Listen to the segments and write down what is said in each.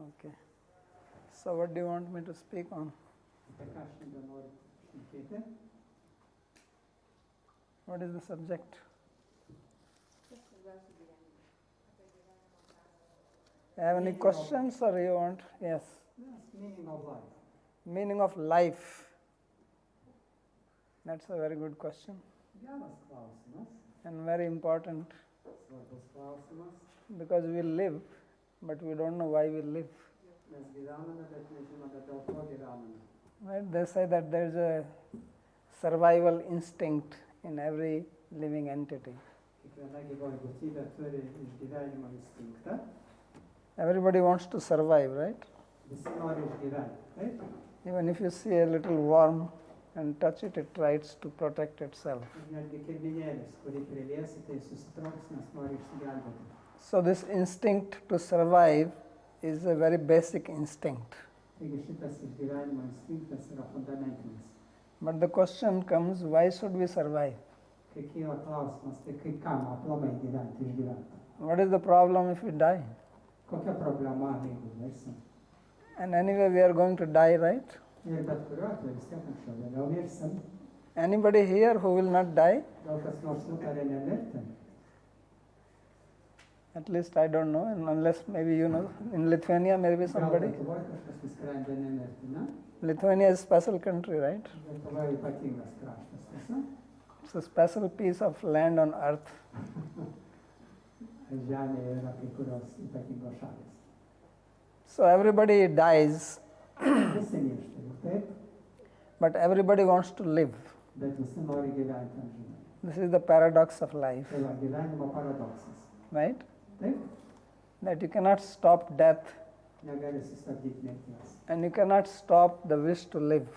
Okay. So what do you want me to speak on? What is the subject? Have any questions or you want? Yes. Yes, meaning of life. Meaning of life. That's a very good question. And very important. Because we live, but we don't know why we live. Right? They say that there is a survival instinct in every living entity. Everybody wants to survive, right? Even if you see a little worm and touch it, it tries to protect itself. So this instinct to survive is a very basic instinct. But the question comes, why should we survive? What is the problem if we die? And anyway we are going to die, right? Anybody here who will not die? At least I don't know, unless maybe you know. In Lithuania, maybe somebody. Lithuania is a special country, right? It's a special piece of land on earth. So everybody dies, but everybody wants to live. This is the paradox of life. Right? That you cannot stop death and you cannot stop the wish to live.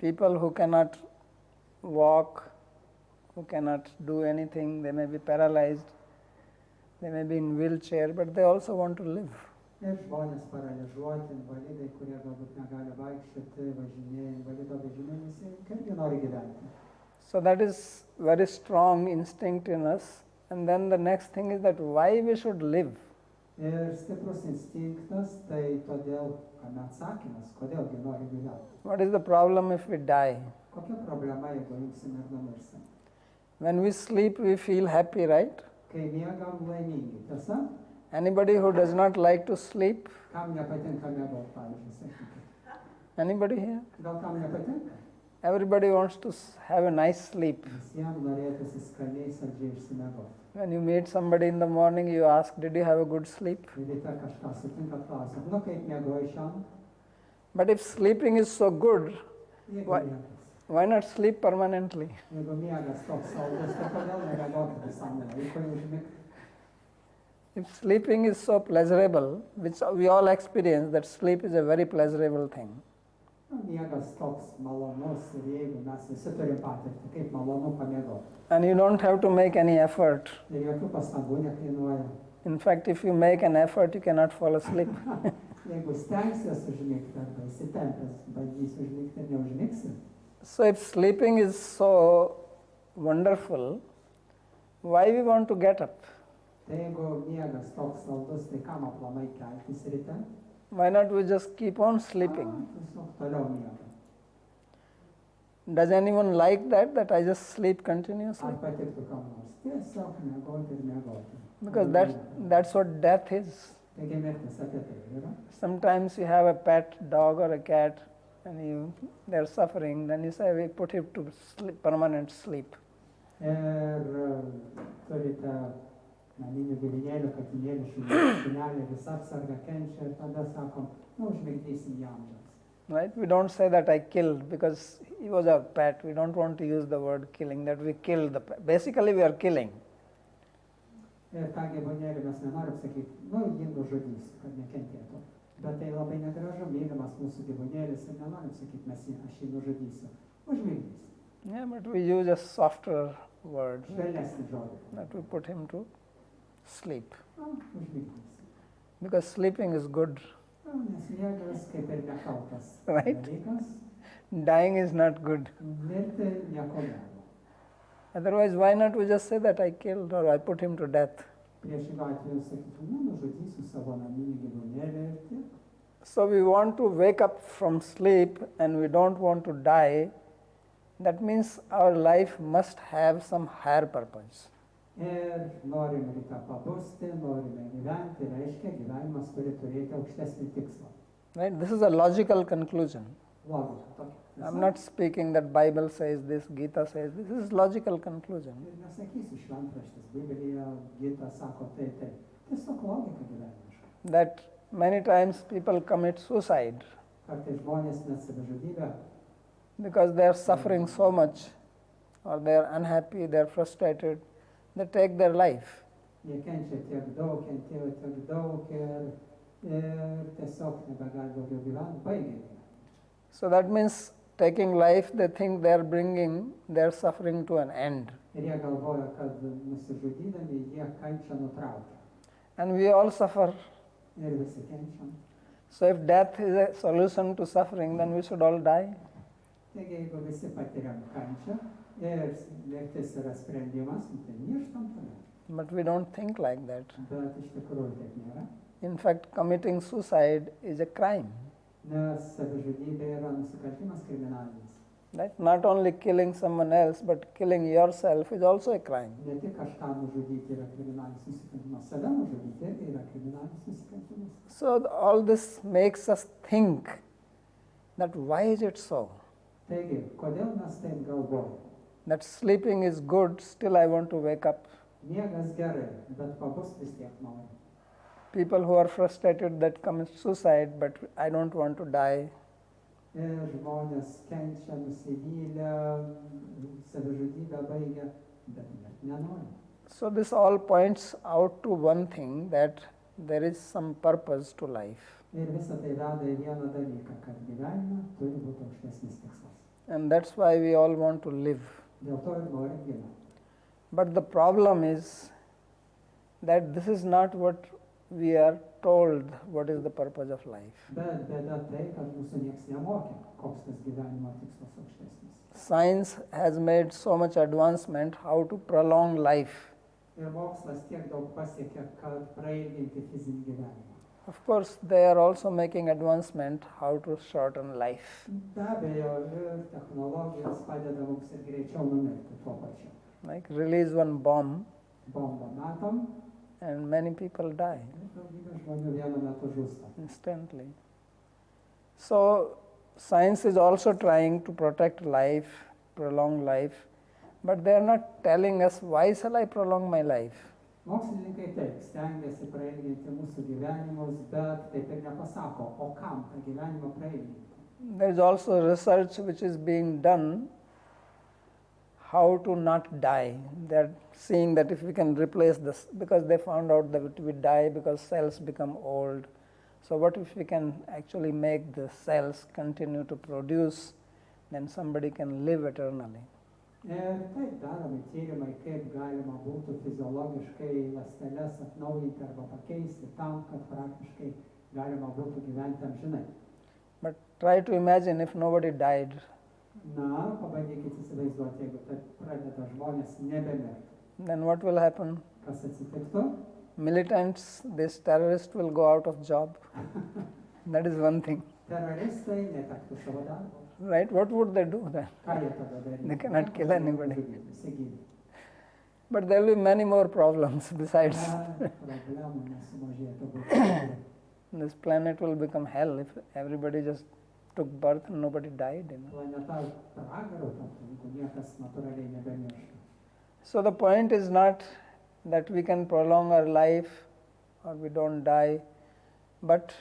People who cannot walk, who cannot do anything, they may be paralyzed, they may be in wheelchair, but they also want to live. So that is very strong instinct in us. And then the next thing is that why we should live. What is the problem if we die? When we sleep, we feel happy, right? Anybody who does not like to sleep? Anybody here? Everybody wants to have a nice sleep. When you meet somebody in the morning, you ask, did you have a good sleep? But if sleeping is so good, why not sleep permanently? If sleeping is so pleasurable, which we all experience, that sleep is a very pleasurable thing. And you don't have to make any effort. In fact, if you make an effort, you cannot fall asleep. So if sleeping is so wonderful, why we want to get up? Why not we just keep on sleeping? Does anyone like that I just sleep continuously? Because that's what death is. Sometimes you have a pet dog or a cat and they're suffering, then you say we put him to sleep, permanent sleep. Right? We don't say that I killed because he was our pet. We don't want to use the word killing, that we killed the pet. Basically we are killing. Yeah, but we use a softer word. That we put him to sleep. Because sleeping is good. Right? Dying is not good. Otherwise, why not we just say that I killed or I put him to death? Priešingą atveju sakytum, nužudysiu savo naminį gyvūnėlį ir tiek. So we want to wake up from sleep and we don't want to die. That means our life must have some higher purpose. Ir norim rytą pabusti, norime gyventi, reiškia gyvenimas turi turėti aukštesnį tikslą. Right? This is a logical conclusion. Logika tokia. I'm not speaking that Bible says this, Gita says this. This is logical conclusion. Ir nesakysiu šventraštis, Biblija, Gita sako tai. Tiesiog logika gyvenimiška. That many times people commit suicide Kartais žmonės net savižudybę, because they are suffering so much or they are unhappy, they are frustrated, they take their life. jie kenčia tiek daug, kentėjo tiek daug ir tiesiog nebegali daugiau gyventi, baigia gyventi. So that means taking life, they think they are bringing their suffering to an end. Ir jie galvoja, kad nusižudydami jie kančią nutraukia. And we all suffer. Ir visi kenčiam. So if death is a solution to suffering, then we should all die. Taigi, jeigu visi patiriam kančią ir mirtis yra sprendimas, tai mirštam toliau. But we don't think like that. Bet iš tikrųjų taip nėra. In fact, committing suicide is a crime. Nes savižudybė yra nusikaltimas kriminalinis. Right? Not only killing someone else, but killing yourself is also a crime. Ne tik kažką nužudyti yra kriminalinis nusikaltimas, save nužudyti irgi yra kriminalinis nusikaltimas. So all this makes us think that why is it so? Taigi, kodėl mes taip galvojame? That sleeping is good, still I want to wake up. Miegas gerai, bet pabust vis tiek nori. People who are frustrated that commit suicide, but I don't want to die. Ir žmonės kenčia, nusivylę, savižudybę baigia, bet net nenori. So this all points out to one thing, that there is some purpose to life. Ir visa tai veda į vieną dalyką, kad gyvenime turi būti aukštesnis tikslas. And that's why we all want to live. Dėl to ir norim gyventi. But the problem is that this is not what we are told what is the purpose of life. Bet bėda tai, kad mūsų nieks nemokė, koks tas gyvenimo tikslas aukštesnis. Science has made so much advancement how to prolong life. Ir mokslas tiek daug pasiekė, kad prailginti fizinį gyvenimą. Of course, they are also making advancement how to shorten life. Be abejo, ir technologijos padeda mums ir greičiau numirti tuo pačiu. Like release one bomb Bombą metam and many people die ir daugybė žmonių vienu metu žūsta. instantly. So science is also trying to protect life, prolong life, but they are not telling us why shall I prolong my life. Mokslininkai taip stengiasi prailginti mūsų gyvenimus, bet taip ir nepasako, o kam tą gyvenimą prailginti. There is also research which is being done how to not die. They are seeing that if we can replace this, because they found out that we die because cells become old. So what if we can actually make the cells continue to produce, then somebody can live eternally. Ir taip daromi tyrimai, kaip galima būtų fiziologiškai ląsteles atnaujinti arba pakeisti tam, kad praktiškai galima būtų gyventi amžinai. But try to imagine if nobody died. Na, pabandykit įsivaizduoti, jeigu taip pradeda žmonės nebemirti. Then what will happen? Kas atsitiktų? Militants, this terrorist will go out of job. That is one thing. Teroristai netektų savo darbo. Right? What would they do then? Ką jie tada darytų? They cannot kill anybody. Visi gyvi. But there will be many more problems besides. Problemų nesumažėtų būtų. This planet will become hell if everybody just took birth and nobody died. Planeta pragaru taptų, jeigu niekas natūraliai nebemirštų. So the point is not that we can prolong our life or we don't die, but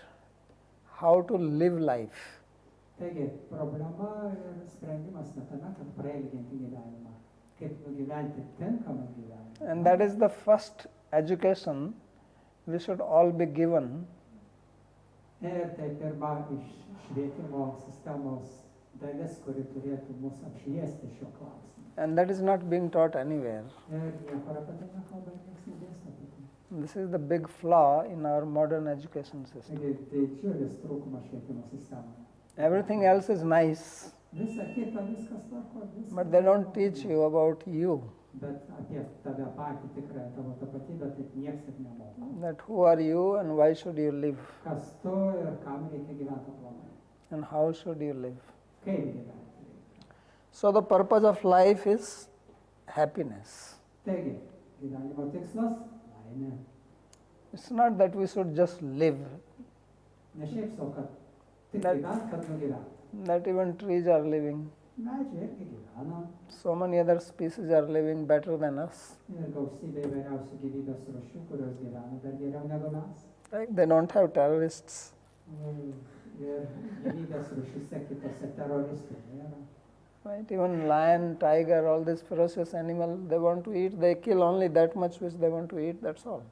how to live life. Taigi, problema ir sprendimas ne tame, kad prailginti gyvenimą, kaip nugyventi tinkamą gyvenimą. And that is the first education we should all be given. Ir tai pirma iš švietimo sistemos dalis, kuri turėtų mus apšviesti šiuo klausimu. And that is not being taught anywhere. Ir niekur apie tai nekalba, nieks nedėsto apie tai. This is the big flaw in our modern education system. Taigi, didžiulis trūkumas švietimo sistemoje. Everything else is nice, Visa kita, viskas tvarko, viskas. but they don't teach you about you. Bet apie tave patį, tikrąją tavo tapatybę, taip nieks ir nemoko. That who are you and why should you live? Kas tu ir kam reikia gyventi aplamai. And how should you live? Kaip gyventi reikia. So the purpose of life is happiness. Taigi, gyvenimo tikslas - laimė. It's not that we should just live, Ne šiaip sau, kad tik That- gyvent, kad nugyvent. that even trees are living. Medžiai irgi gyvena. So many other species are living better than us. Ir gausybė įvairiausių gyvybės rūšių, kurios gyvena dar geriau negu mes. Right? They don't have terrorists. Ir gyvybės rūšiuose kitose teroristų nėra. Right? Even lion, tiger, all these ferocious animals, they want to eat. They kill only that much which they want to eat. That's all.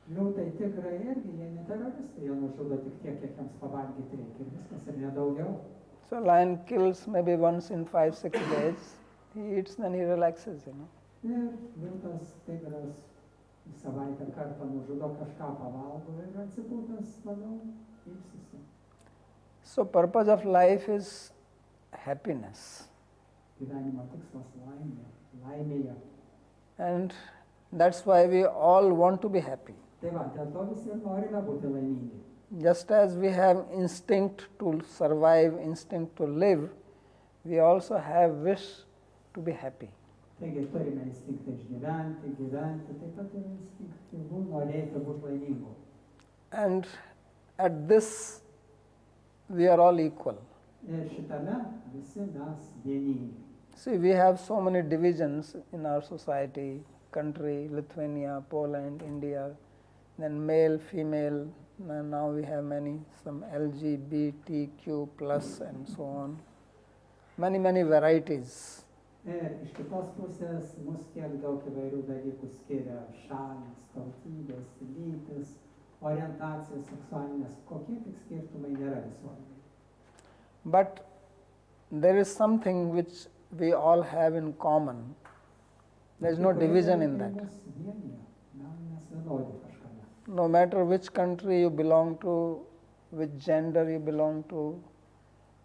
Liūtai tikrai irgi, jie ne teroristai, jie nužudo tik tiek, kiek jiems pavalgyti reikia. Ir viskas ir nedaugiau. So lion kills maybe once in 5-6 days. He eats, then he relaxes. Ir liūtas, tigras į savaitę kartą nužudo kažką, pavalgo ir atsipūtęs toliau ilsisi. So purpose of life is happiness. Gyvenimo tikslas laimė, laimėje. And that's why we all want to be happy. Tai va, dėl to visi ir norime būti laimingi. Just as we have instinct to survive, instinct to live, we also have wish to be happy. Taigi turime instinktą išgyventi, gyventi, taip pat ir instinktyvu norėti būti laimingu. And at this, we are all equal. Ir šitame visi mes vieningi. See, we have so many divisions in our society, country, Lithuania, Poland, India, then male, female, and now we have many, some LGBTQ plus and so on. Many varieties. Ir iš kitos pusės mus tiek daug įvairių dalykų skiria šalys, tautybės, lytis, orientacijos seksualinės, kokie tik skirtumai nėra visuomenėje. But there is something which we all have in common. There is no division in that. Mus vienija, mes vienodi kažkame. No matter which country you belong to, which gender you belong to,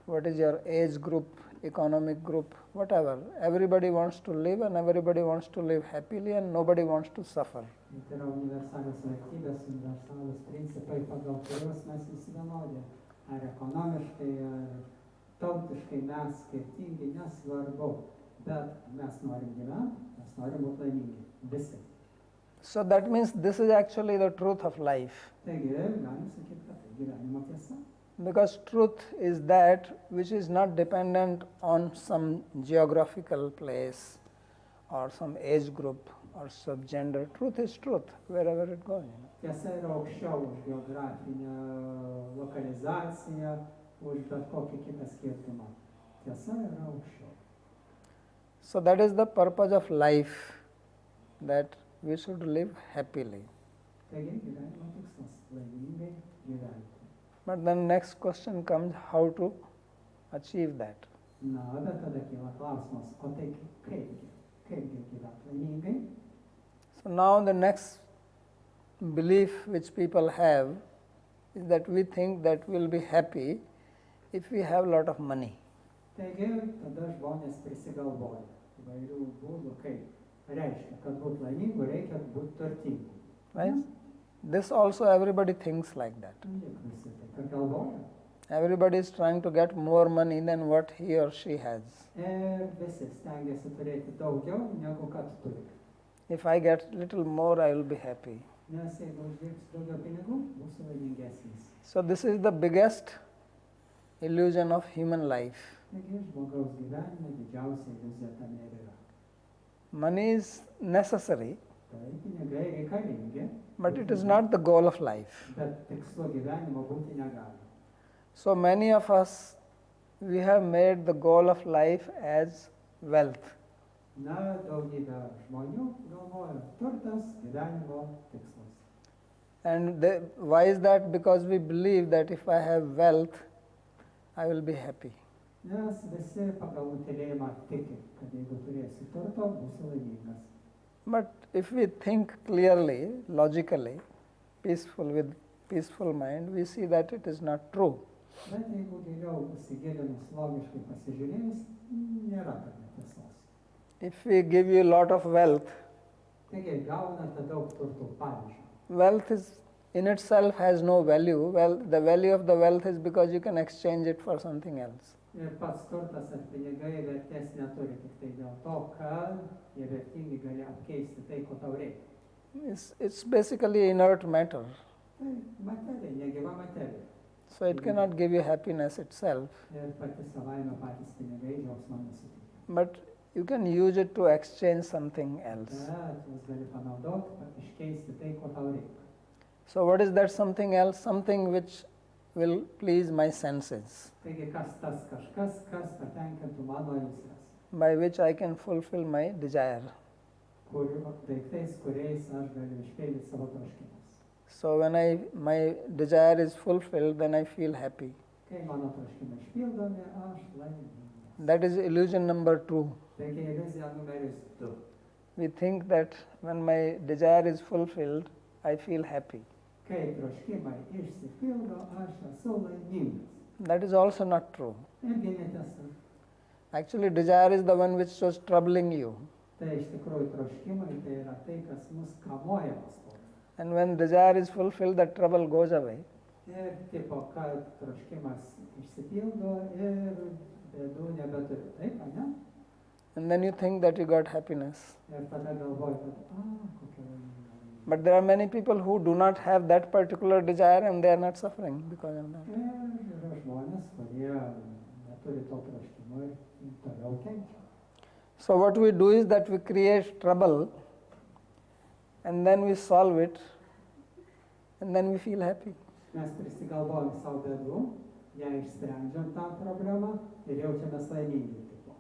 what is your age group, economic group, whatever, everybody wants to live and everybody wants to live happily and nobody wants to suffer. Tai yra universalios vertybės, universalūs principai, pagal kuriuos mes visi vienodi. Ar ekonomiškai, ar tautiškai mes skirtingi, nesvarbu. Bet mes norim gyventi, mes norim būti laimingi. Visi. So that means this is actually the truth of life. Taigi, galim sakyti, kad tai gyvenimo tiesa. Because truth is that which is not dependent on some geographical place or some age group or subgender. Truth is truth, wherever it goes. Tiesa yra aukščiau už geografinę lokalizaciją, už bet kokį kitą skirtumą. Tiesa yra aukščiau. So that is the purpose of life, that we should live happily. Taigi, gyvenimo tikslas - laimingai gyventi. But then next question comes, how to achieve that? Na, bet tada kyla klausimas, o tai kaipgi gyventi laimingai? So now the next belief which people have is that we think that we'll be happy if we have a lot of money. Taigi, tada žmonės prisigalvoja įvairių būdų, kaip reiškia, kad būti laimingu reikia būti turtingu. Right? This also everybody thinks like that. Juk visi taip ir galvoja. Everybody is trying to get more money than what he or she has. Ir visi stengiasi turėti daugiau, negu kad turi. If I get little more, I will be happy. Nes jeigu uždirbsi daugiau pinigų, būsi laimingesnis. So this is the biggest illusion of human life. Taigi, žmogaus gyvenime didžiausia iliuzija tame ir yra. Money is necessary, Tai pinigai reikalingi, but it is not the goal of life. bet tikslo gyvenimo būti negali. So many of us, we have made the goal of life as wealth. Na, daugybė žmonių galvoja, turtas gyvenimo tikslas. And why is that? Because we believe that if I have wealth, I will be happy. Nes visi pagal nutylėjimą tiki, kad jeigu turėsi turto, būsi laimingas. But if we think clearly, logically, with peaceful mind, we see that it is not true. Bet jeigu giliau įsigilinus logiškai pasižiūrėjus, nėra tame tiesos. If we give you a lot of wealth, Taigi gaunate daug turtų, pavyzdžiui. wealth is in itself has no value. Well, the value of the wealth is because you can exchange it for something else. Ir pats turtas ar pinigai vertės neturi tik tai dėl to, kad jie vertingi gali apkeisti tai, ko tau reikia. It's basically inert matter. Tai materija, negyva materija. So it cannot give you happiness itself. Ir pati savaime patys pinigai džiaugsmo nesuteikia. But you can use it to exchange something else. Bet juos gali panaudoti, iškeisti tai, ko tau reikia. So what is that something else? Something which will please my senses, Taigi kas tas kažkas, kas patenkintų mano jusles. by which I can fulfill my desire. Daiktais, kuriais aš galiu išpildyti savo troškimus. So when my desire is fulfilled, then I feel happy. Kai mano troškimai išpildomi, aš laimingas. That is illusion number 2. Taigi iliuzija numeris 2. We think that when my desire is fulfilled, I feel happy. Kai troškimai išsipildo, aš esu laimingas. That is also not true. Irgi netiesa. Actually, desire is the one which was troubling you. Tai iš tikrųjų troškimai tai yra tai, kas mus kamuoja pastoviai. And when desire is fulfilled, that trouble goes away. Ir tipo, kad troškimas išsipildo ir bėdų nebeturi. Taip, ar ne? And then you think that you got happiness. Ir tada galvoju, kad, kokia laiminga. But there are many people who do not have that particular desire and they are not suffering because of that. Ir yra žmonės, kurie neturi to troškimo ir toliau kenčia. So what we do is that we create trouble and then we solve it and then we feel happy. Mes prisigalvojam savo bėdų, ją išsprendžiam tą problemą ir jaučiamės laimingi. Tipo.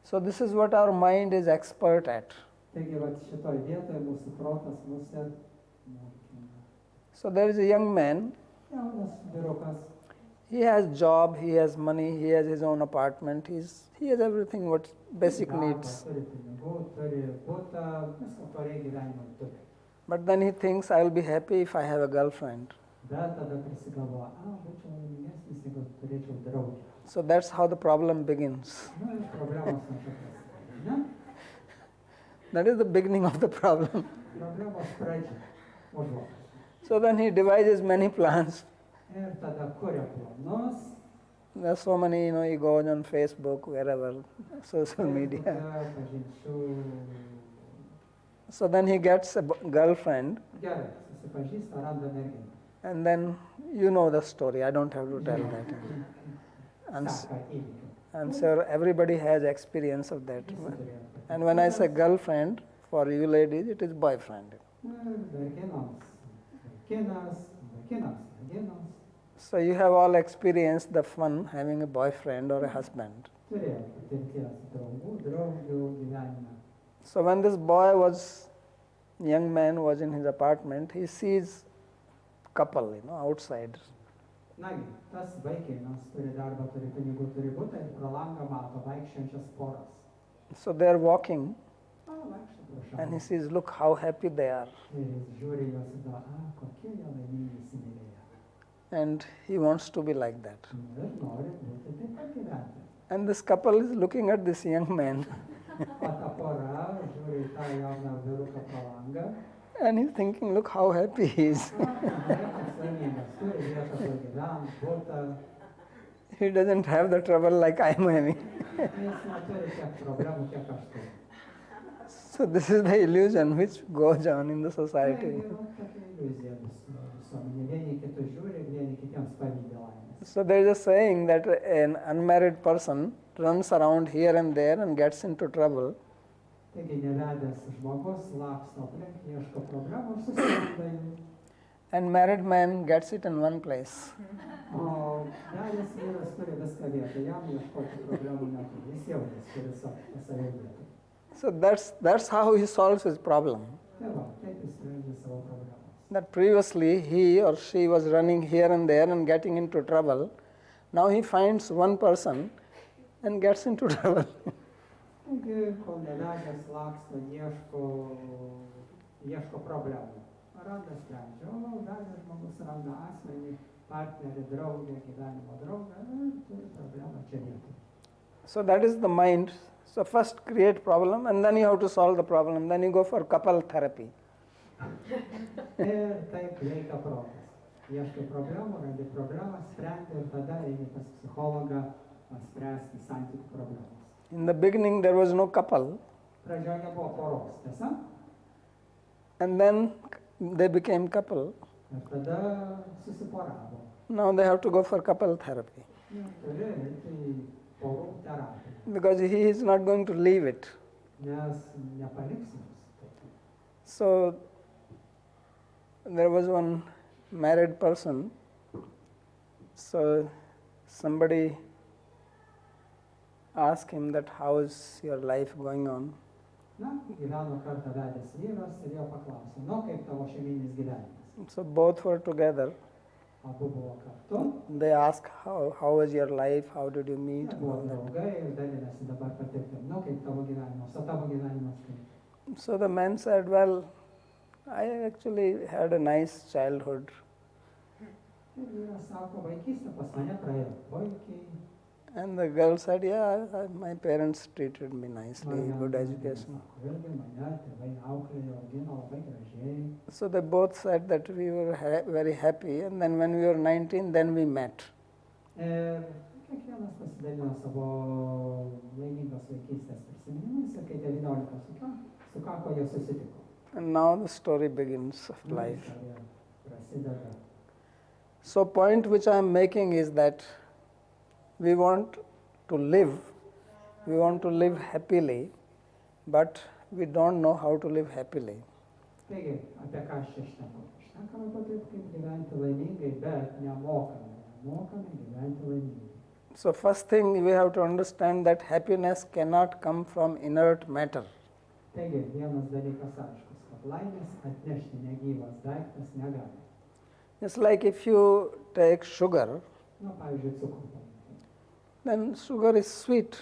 So this is what our mind is expert at. Taigi, vat šitoj vietoje mūsų protas mus ir mokina. So there is a young man, Jaunas vyrukas, he has job, he has money, he has his own apartment, he has everything what basic darbą, needs. turi pinigų, turi butą, viską ko reikia gyvenimui turi. But then he thinks I will be happy if I have a girlfriend. Bet tada prisigalvoja, būčiau laimingesnis, jeigu turėčiau draugę. So that's how the problem begins. Na, ir problemos nuo čia prasideda, ne? That is the beginning of the problem. Problemos pradžia, užuot. So then he devises many plans. Ir tada kuria planus. There are so many, he goes on Facebook, wherever, social media. Pažinčių. So then he gets a girlfriend, Gerai, susipažįsta, randa merginą. and then you know the story. I don't have to tell that. And Seka įvykių. I'm sure everybody has experience of that. Visi turėjo. And when I say girlfriend, for you ladies, it is boyfriend. Merginos, vaikinas, merginos. So you have all experienced the fun having a boyfriend or a husband. Turėjo patirties draugų gyvenime. So when this young man was in his apartment, he sees couple, outside. Nagi, tas vaikinas turi darbą, turi pinigų, turi butą ir pro langą mato vaikščiančias poras. So they are walking Vaikšto pro and he šalį. sees, look how happy they are. Ir jis žiūri juos ir galvoja, kokie jie laimingi įsimylėję. And he wants to be like that. Ir nori būti taip pat gyventi. And this couple is looking at this young man O ta pora žiūri į tą jauną vyruką pro langą. and he's thinking, look how happy he is. Vaikas laimingas, turi vietą, kur gyventi, butą. He doesn't have the trouble like I am having. Jis neturi tiek problemų, kiek aš turiu. So this is the illusion which goes on in the Tai society. yra tokia iliuzija visuomenė. Vieni kitus žiūri ir vieni kitiems pavydi laimės. So there is a saying that an unmarried person runs around here and there and gets into trouble. Taigi nevedęs žmogus laksto aplink, ieško problemų ir susiranda jų. And married man gets it in one place. O vedęs vyras turi viską vietą, jam ieškoti problemų neturi. Jis jau turi savo vietą. So that's how he solves his problem. Tai va, taip jis sprendžia savo problemas. That previously he or she was running here and there and getting into trouble. Now he finds one person and gets into trouble. Taigi, kol nevedęs laksto, ieško problemų. Randa sprendžia, o vedęs žmogus randa asmenį, partnerį, draugę, gyvenimo draugą ir turi problemą čia vietoj. So that is the mind. So first create problem and then you have to solve the problem. Then you go for couple therapy. Ir taip veikia protas. Ieškai problemų, randi problemą, sprendi ir tada eini pas psichologą spręsti santykių problemas. In the beginning there was no couple. Pradžioje nebuvo poros, tiesa? And then they became couple. Ir tada susiporavo. Now they have to go for couple therapy. Turi eiti į porų terapiją. Because he is not going to leave it. Nes nepaliksi mus. So there was one married person. So somebody asked him that how is your life going on? Na, gyveno kartą vedęs vyras ir jo paklausė, kaip tavo šeiminis gyvenimas? So both were together. Abu buvo kartu. They asked how was your life, how did you meet? Buvo draugai ir dalinasi dabar patirtim, kaip tavo gyvenimas, o tavo gyvenimas kaip? So the man said, well, I actually had a nice childhood. Ir vyras sako, vaikystė pas mane praėjo puikiai. And the girl said, yeah, my parents treated me nicely, good education. So they both said that we were very happy, and then when we were 19, then we met. Kiekvienas pasidalino savo laimingos vaikystės prisiminimus ir kai 19 sukako, jie susitiko. And now the story begins of life. Prasideda. So point which I am making is that we want to live happily, but we don't know how to live happily. Taigi, apie ką aš čia šneku? Šnekame apie taip, kaip gyventi laimingai, bet nemokame gyventi laimingai. So first thing we have to understand that happiness cannot come from inert matter. Taigi, vienas dalykas aiškus, kad laimės atnešti negyvas daiktas negali. It's like if you take sugar, Pavyzdžiui, cukrų. then sugar is sweet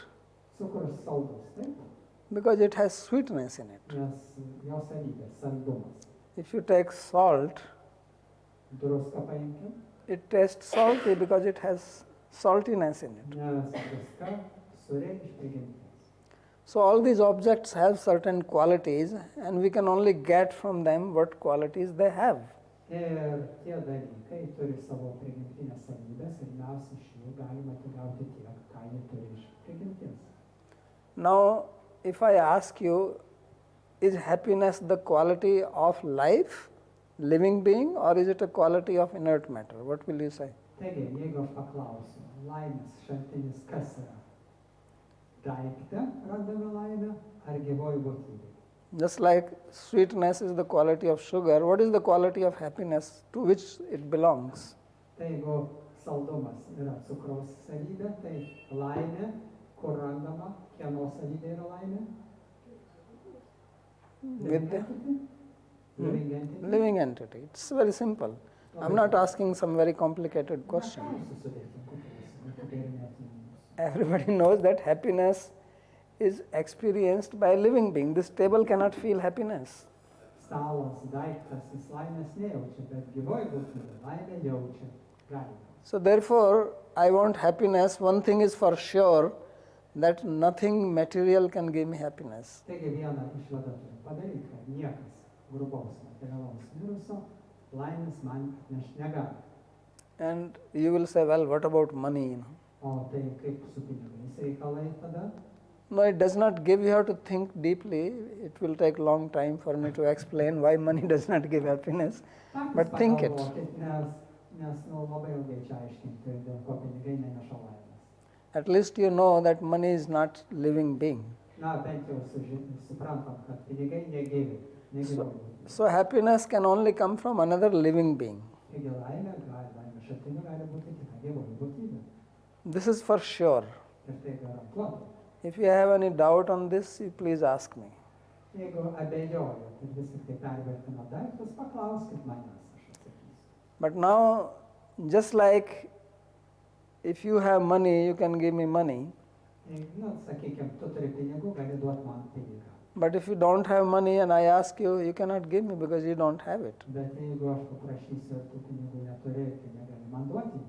Cukrus saldus, taip? because it has sweetness in it. Nes jo savybė, saldumas. If you take salt, Druską paimkim, it tastes salty because it has saltiness in it. nes druska sūri iš prigimties. So all these objects have certain qualities and we can only get from them what qualities they have. Ir tie dalykai turi savo prigimtinės savybės ir mes iš jų galime gauti tiek, ką jie turi iš prigimties. Now, if I ask you, is happiness the quality of life, living being, or is it a quality of inert matter? What will you say? Taigi, jeigu aš paklausiu, laimės šaltinis kas yra? Daikte randame laimę ar gyvoji būtybė? Just like sweetness is the quality of sugar, what is the quality of happiness to which it belongs? Tai jeigu saldumas yra cukraus savybė, tai laimė, kur randama, kieno savybė yra laimė? Living entity. It's very simple. I'm not asking some very complicated question. Everybody knows that happiness is experienced by a living being. This table cannot feel happiness. Stalas, daiktas, jis laimės nejaučia, bet gyvoji būtybė laimę jaučia. Gali. So therefore, I want happiness. One thing is for sure, that nothing material can give me happiness. Taigi vieną išvadą turiu padaryti, kad niekas grubaus materialaus viruso laimės man atnešti negali. And you will say, well, what about money? O tai kaip su pinigais reikalai tada? No, it does not give. You have to think deeply. It will take a long time for me to explain why money does not give happiness. But think it. Nes labai ilgai čia aiškinti, dėl ko pinigai neneša laimės. At least you know that money is not living being. Na, bent jau suprantam, kad pinigai negyvi. So happiness can only come from another living being. Taigi laimė šaltiniu gali būti kita gyvoji būtybė. This is for sure. Ir tai garantuota. If you have any doubt on this, you please ask me. Jeigu abejojat ir vis tik tai pervertina daiktus, paklauskit manęs, aš atsakysiu. But now, just like if you have money, you can give me money. Sakykim, tu turi pinigų, gali duoti man pinigą. But if you don't have money and I ask you, you cannot give me because you don't have it. Bet jeigu aš paprašysiu ir tu pinigų neturi, tai negali man duoti.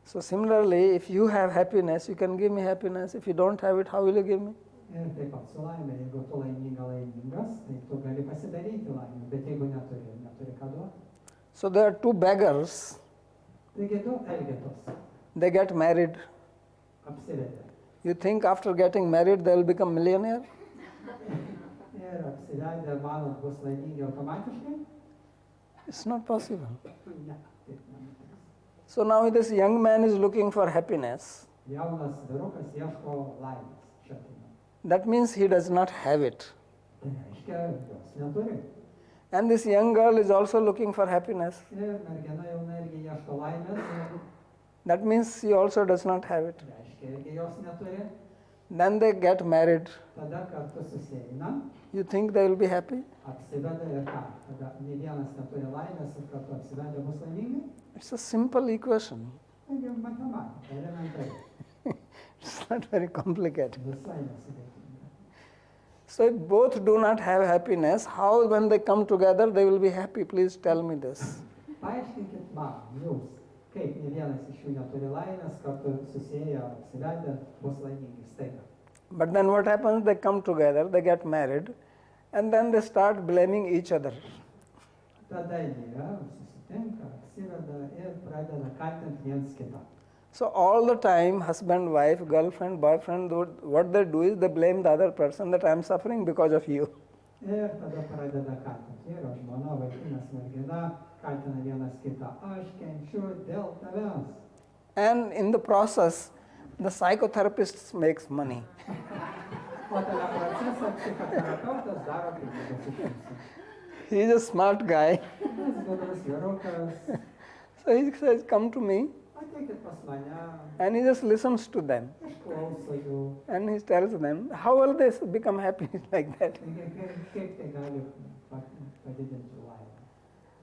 So similarly, if you have happiness, you can give me happiness. If you don't have it, how will you give me? Ir taip pat su laimė, jeigu tu laimingas, tai tu gali pasidaryti laimę, bet jeigu neturi ką duoti. So there are two beggars, Taigi du elgetos they get married. apsivedė. You think after getting married they will become millionaire? Ir apsivedę manot bus laimingi automatiškai? It's not possible. Ne, taip nenutiks. So now this young man is looking for happiness. Jaunas vyrukas ieško laimės šaltinio. That means he does not have it. Tai reiškia, jos neturi. And this young girl is also looking for happiness. Ir mergina jauna irgi ieško laimės, That means she also does not have it. reiškia, irgi jos neturi. Then they get married. Tada kartu susieina, You think they will be happy? apsiveda ir ką? Tada nei vienas neturi laimės ir kartu apsivedę bus laimingi. It's a simple equation. Taigi matematika, elementari, It's not very complicated. visai nesudėtinga. So if both do not have happiness, how when they come together they will be happy? Please tell me this. Paaiškinkit man, jūs, kaip nei vienas iš jų neturi laimės, kartu susieję, apsivedę, bus laimingi staiga. But then what happens? They come together, they get married, and then they start blaming each other. Tada jie susitinka, apsiveda ir pradeda kaltinti viens kitą. So all the time, husband, wife, girlfriend, boyfriend, what they do is they blame the other person that I am suffering because of you. Ir tada pradeda kaltinti. Vyras, žmona, vaikinas, mergina, kaltina vienas kitą. Aš kenčiu dėl tavęs. And in the process, the psychotherapist makes money. O tame procese psichoterapeutas daro pinigus iš viso. He is a smart guy. Jis gudrus vyrukas. So he says, come to me. Ateikit pas mane, And he just listens to them. išklauso jų. And he tells them, how will they become happy like that? Taigi, kaip tai gali padidinti laimę.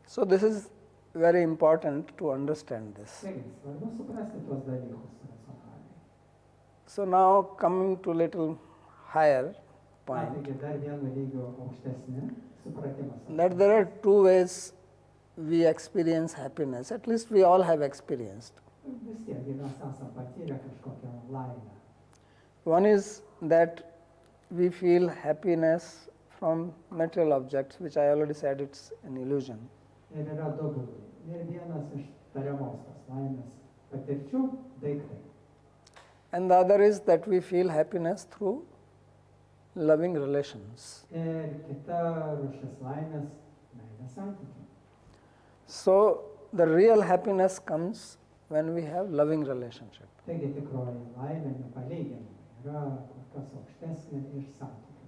So this is very important to understand this. Taigi, svarbu suprasti tuos dalykus racionaliai. So now coming to little higher Na, point, taigi dar vienu lygiu aukštesni supratimas. that there are two ways we experience happiness. At least we all have experienced. Vis tiek, jei mes esam patyrę kažkokią laimę. One is that we feel happiness from material objects, which I already said it's an illusion. Ir yra du būdai. Ir vienas iš tariamos tos laimės patirčių - daiktai. And the other is that we feel happiness through loving relations. Ir kita rūšis laimės - meilės santykiai. So the real happiness comes when we have loving relationship. Taigi tikroji laimė nepalyginamai yra kur kas aukštesnė iš santykių.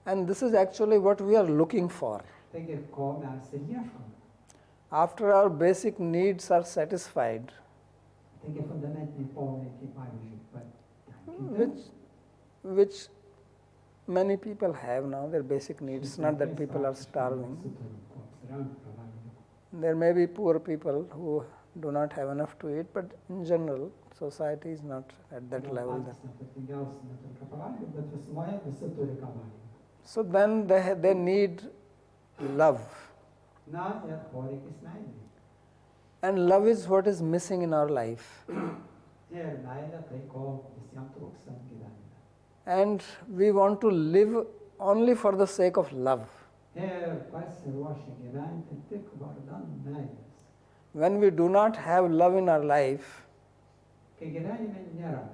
And this is actually what we are looking for. Taigi, ko mes ir ieškome. After our basic needs are satisfied, Taigi fundamentiniai poreikiai, pavyzdžiui, patenkinti. which many people have now, their basic needs, not that people are starving. There may be poor people who do not have enough to eat, but in general, society is not at that level. So then they need love. Na, ir poreikis meilė. And love is what is missing in our life. Ir meilė tai, ko visiems trūksta gyvenime. And we want to live only for the sake of love. Ir pasiruošę gyventi tik vardan meilės. When we do not have love in our life, Kai gyvenime nėra meilės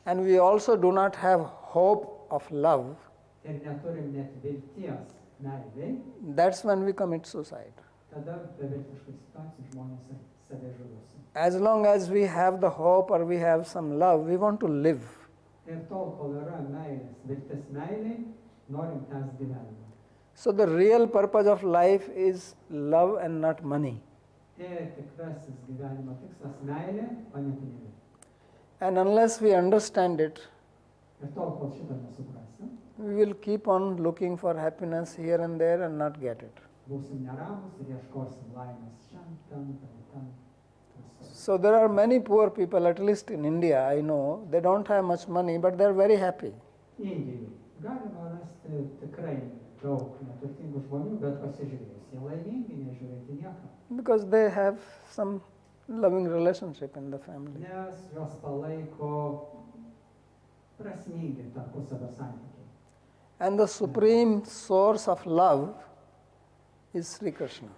and we also do not have hope of love, ir neturim net vilties meilei, that's when we commit suicide. tada beviltiškai situacijai žmonės save žudosi. As long as we have the hope or we have some love, we want to live. Ir tol, kol yra meilės, viltis meiliai, norim tęsti gyvenimą. So the real purpose of life is love and not money. Ir tikrasis gyvenimo tikslas meilė, o ne pinigai. And unless we understand it, Ir tol, kol šitą nesuprasim, we will keep on looking for happiness here and there and not get it. būsim neramus ir ieškosim laimės šiandien, ten. So there are many poor people, at least in India, I know, they don't have much money, but they're very happy. Indijai galima rasti tikrai daug neturtingų žmonių, bet pasižiūrėjus, jie laimingi, nežiūrėti nieką. Because they have some loving relationship in the family. Nes juos palaiko, artimieji, arba šeima, arba draugai. And they have some love in relationship in the family. Ir jie turi meilės santykių šeimoje. So prasmingi tarpusavio santykiai. And the supreme source of love is Sri Krishna.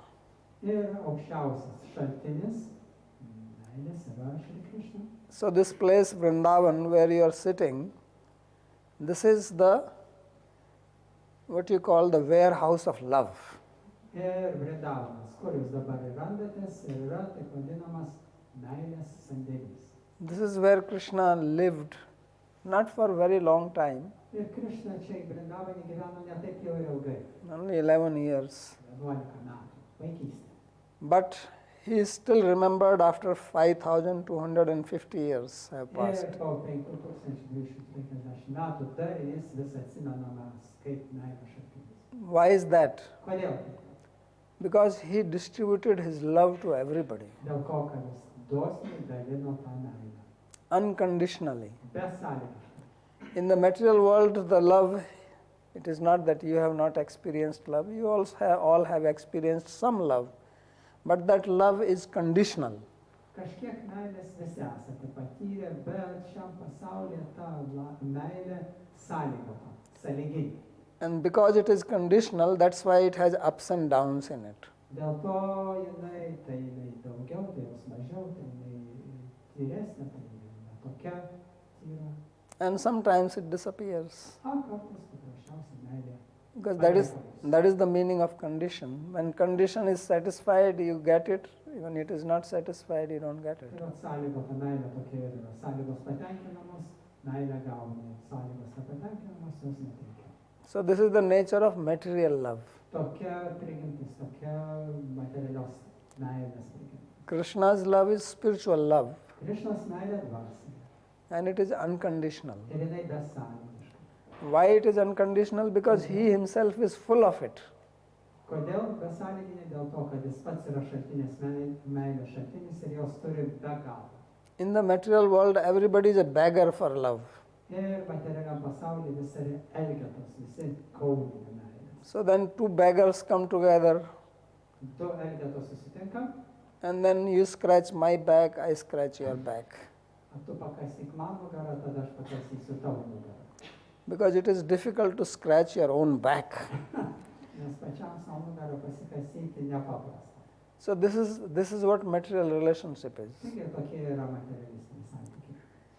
Ir aukščiausias šaltinis meilės yra Šri Krishna. So this place, Vrindavan, where you are sitting, this is the, what you call the warehouse of love. Ir Vrindavanas, kur jūs dabar ir randatės, ir yra taip vadinamas meilės sandėlys. This is where Krishna lived, not for a very long time, Ir Krishna čia į Vrindavanį gyveno ne taip jau ir ilgai, only 11 years. 11 metų, vaikystė. But he is still remembered after 5,250 years have passed. Ir po 5250 metų dar jis vis atsimenamas kaip meilės šaltinis. Why is that? Kodėl? Because he distributed his love to everybody, Dėl ko, kad jis dosniai dalino tą meilę. unconditionally. Besąlygiškai. In the material world, the love, it is not that you have not experienced love, you also all have experienced some love, but that love is conditional. Kažkiek meilės visi esate patyrę, bet šiam pasaulyje ta meilė sąlygota, sąlyginė. And because it is conditional, that's why it has ups and downs in it. Dėl to jinai, tai jinai daugiau, tai jos mažiau, tai jinai tyresnė, tai jinai tokia tyra. And sometimes it disappears. Kartais paprasčiausiai meilė. Because that is the meaning of condition. When condition is satisfied, you get it. When it is not satisfied, you don't get it. Tai sąlygota meilė tokia ir yra. Sąlygos patenkinamos, meilė gauni. Sąlygos nepatenkinamos, jos neteikia. So this is the nature of material love. Tokia prigimtis, tokia materialios meilės prigimtis. Krishna's love is spiritual love, Krishnos meilė dvasinė. and it is unconditional. Ir jinai besąlygiška. Why it is unconditional? Because he himself is full of it. Kodėl besąlyginė? Dėl to, kad jis pats yra šaltinis, meilės šaltinis ir jos turi be galo. In the material world, everybody is a beggar for love. Ir materialiam pasaulyje visi elgetos, visi kaunina meilės. So then two beggars come together, Du elgetos susitinka, and then you scratch my back, I scratch your back. tu pakasyk man nugarą, tada aš pakasysiu tavo nugarą. Because it is difficult to scratch your own back. Nes pačiam savo nugarą pasikasyti nepaprasta. So this is what material relationship is. Taigi tokie yra materialistiniai santykiai.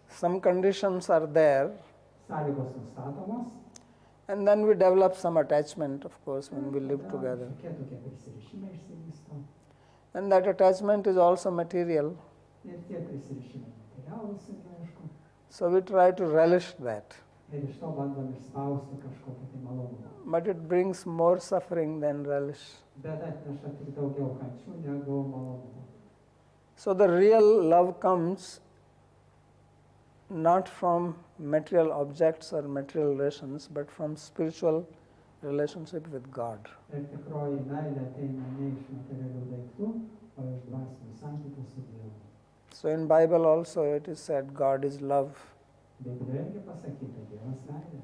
Some conditions are there, Sąlygos nustatomos. and then we develop some attachment, of course, when we live Tada together. Tokie prisirišimai išsivysto. And that attachment is also material. Ir tie prisirišimai materialūs yra, aišku. So we try to relish that. Ir iš to bandom išspausti kažkokį tai malonumą. But it brings more suffering than relish. Bet atneša tik daugiau kančių negu malonumų. So the real love comes not from material objects or material relations, but from spiritual relationship with God. Ir tikroji meilė ateina ne iš materialių daiktų, o iš dvasinių santykių su Dievu. So in Bible also it is said God is love. Biblijoje irgi pasakyta Dievas meilė.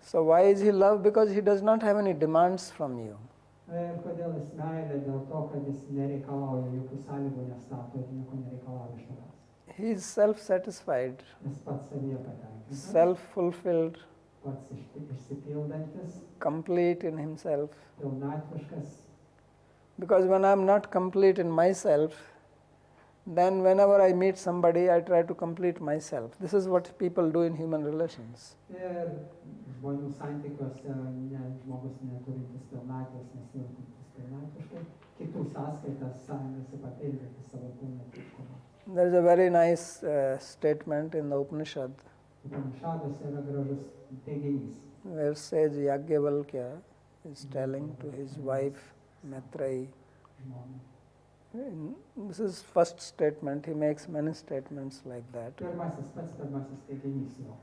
So why is he love? Because he does not have any demands from you. Ir kodėl jis meilė? Dėl to, kad jis nereikalauja jokių sąlygų, nestato ir nieko nereikalauja iš tavęs. He is self-satisfied, Jis pats savyje patenkintas, self-fulfilled, pats išsipildantis, complete in himself. pilnatviškas. Because when I am not complete in myself, then whenever I meet somebody, I try to complete myself. This is what people do in human relations. Ir žmonių santykiuose žmogus neturintis pilnatvės, nesijautintis pilnatviškai, kitų sąskaitas stengiasi papildyti savo pilnatviškumą. There is a very nice statement in the Upanishad Upanishadose yra gražus teiginys, where sage Yajnavalkya is telling to his wife Maitreyi. žmona. This is first statement. He makes many statements like that. Pats pirmasis teiginys jo.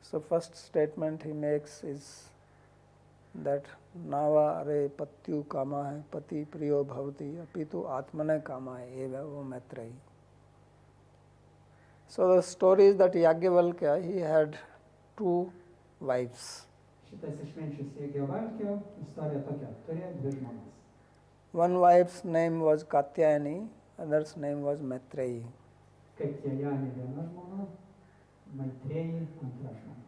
So first statement he makes is that Nava are patyu kama hai pati priyo bhavati apitu atmane kama hai eva o Maitreyi. So the story is that Yajnavalkya, he had two wives. Šitas išminčius Jagnavalkio istorija tokia, turėjo dvi žmonas. One wife's name was Katyayani, other's name was Maitreyi. Kaip tie Janė viena žmona, Maitreji antra žmona.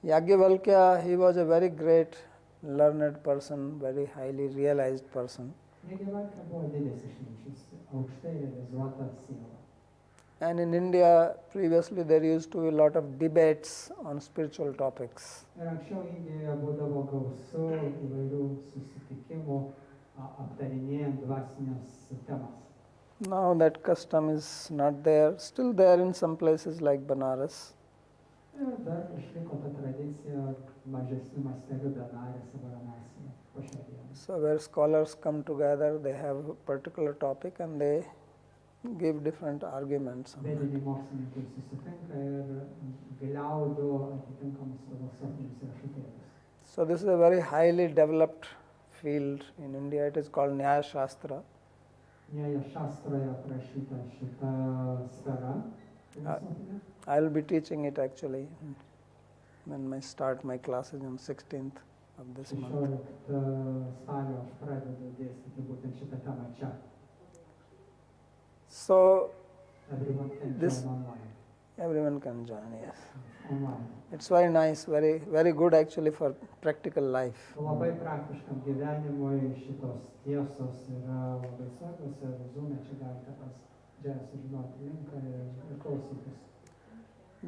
Yajnavalkya, he was a very great learned person, very highly realized person. Jāgnavalkja buvo didelis išminčius, aukštai realizuota siela. And in India, previously there used to be a lot of debates on spiritual topics. Ir anksčiau Indijoje būdavo gausu įvairių susitikimų aptarinėjant dvasinės temas. Now that custom is not there, still there in some places like Banaras. Ir dar išliko ta tradicija mažesnių mastelių Benarėse, Varanasijoje po šią dieną. So where scholars come together, they have a particular topic and they give different arguments on that. Vediniai mokslininkai susitinka ir gliaudo atitinkamus filosofinius riešutėlius. So this is a very highly developed field in India. It is called Nyaya Shastra. Nyaya Šastroje aprašyta šita sfera filosofinė. I will be teaching it actually when I start my classes on 16th of this month. 16 spalio aš pradedu dėstyti būtent šitą temą čia. So Everyone can This- join online. everyone can join, yes. Online. It's very nice, very good actually for practical life. Labai praktiškam gyvenimui šitos tiesos yra labai svarbios ir Zoom'e čia galite džiai sužinoti linką ir klausytis.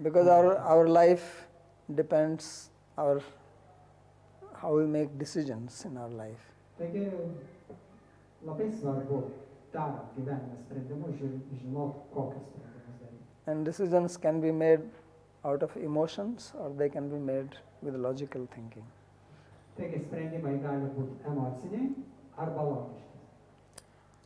Because our life depends how we make decisions in our life. Taigi labai svarbu darant gyvenime sprendimus žinoti, kokius sprendimus daryti. And decisions can be made out of emotions or they can be made with logical thinking. Taigi sprendimai gali būti emociniai arba logiški.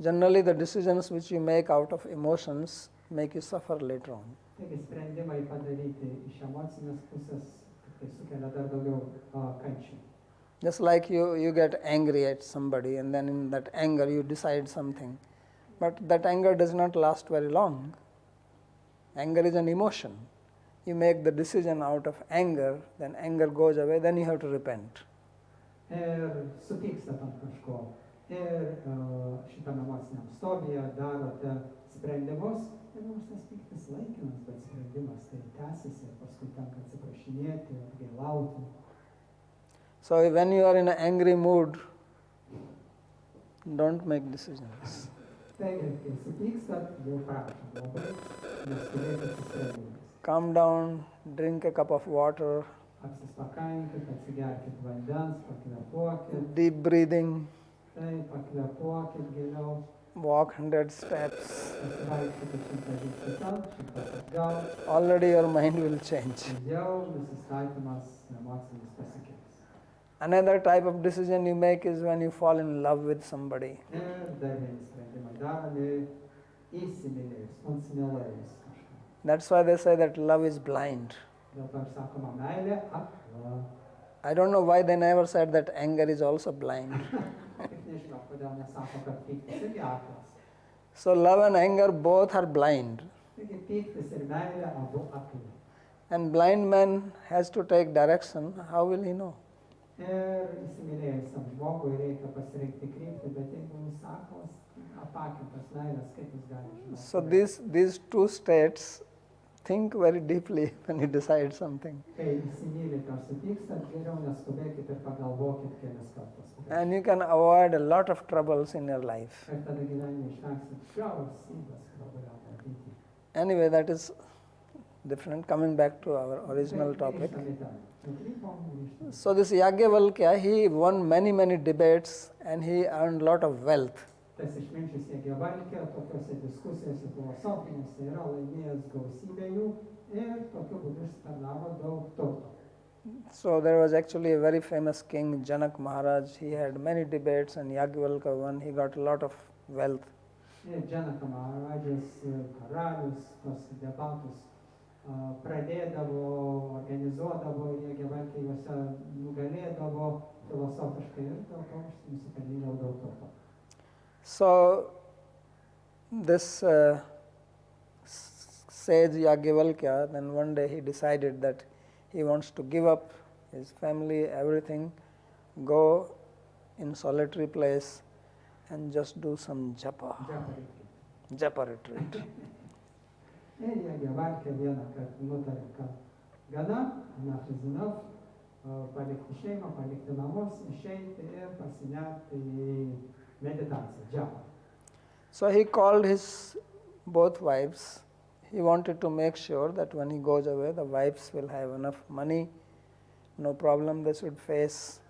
Generally, the decisions which you make out of emotions make you suffer later on. Taigi sprendimai padaryti iš emocinės pusės tai sukelia dar daugiau kančių. Just like you get angry at somebody and then in that anger you decide something. But that anger does not last very long. Anger is an emotion. You make the decision out of anger, then anger goes away, then you have to repent. Ir supykstat ant kažko. Ir šitam emociniam stovyje darote sprendimus. Ir nors tas pyktis laikinas, bet sprendimas tai tęsiasi ir paskui tenka atsiprašinėti, atgailauti. So when you are in an angry mood, don't make decisions. Taigi, kai supykstat, jau prašom labai, neskubėkit su sprendimais. Calm down, drink a cup of water, Apsispakainkit, atsigerkit vandens, pakvėpuokit, deep breathing, pakvėpuokit giliau, walk 100 steps. pasivaikščiokit 100 žingsnių ten, 100 atgal, Already your mind will change. jau nusistatymas emocinis pasikeis. Another type of decision you make is when you fall in love with somebody. Ir dar vieni sprendimai daromi įsimylėjus, konsimylėjus kažką. That's why they say that love is blind. Dėl to ir sakoma, meilė akla. I don't know why they never said that anger is also blind. Tik nežinau, kodėl nesako, kad pyktis irgi aklas. So love and anger both are blind. Taigi pyktis ir meilė abu akli. And blind man has to take direction. How will he know? Ir įsimylėjusiam žmogui reikia pasirinkti kryptį, bet jeigu jis aklas, apakintas meilės, kaip jis gali žinoti? So these two states, think very deeply when you decide something. Kai įsimylite ar supykstat, geriau neskubėkit ir pagalvokit kelis kartus. And you can avoid a lot of troubles in your life. Ir tada gyvenime išvengsit gausybės problemų ateity. Anyway, that is different. Coming back to our original topic. So this Yajnavalkya, he won many debates and he earned a lot of wealth. Tas išminčius Jāgnavalkja tokiuose diskusijose filosofinėse yra laimėjęs gausybę jų ir tokiu būdu išsitarnavo daug turto. So there was actually a very famous king, Janak Maharaj. He had many debates and Yajnavalkya won. He got a lot of wealth. Ir Janaka Maharadžas karalius tos debatus pradėdavo, organizuodavo, Jāgnavalkja juose nugalėdavo filosofiškai ir dėl to nusipelnydavo daug turto. So this sage Yajnavalkya, then one day he decided that he wants to give up his family, everything, go in solitary place and just do some japa retreat. Ir Jāgnavalkja vieną kartą nutarė, kad gana, enough is enough, palikti šeimą, palikti namus, išeiti ir pasinerti į meditaciją, džiavą. So he called his both wives. He wanted to make sure that when he goes away, the wives will have enough money, no problem they should face.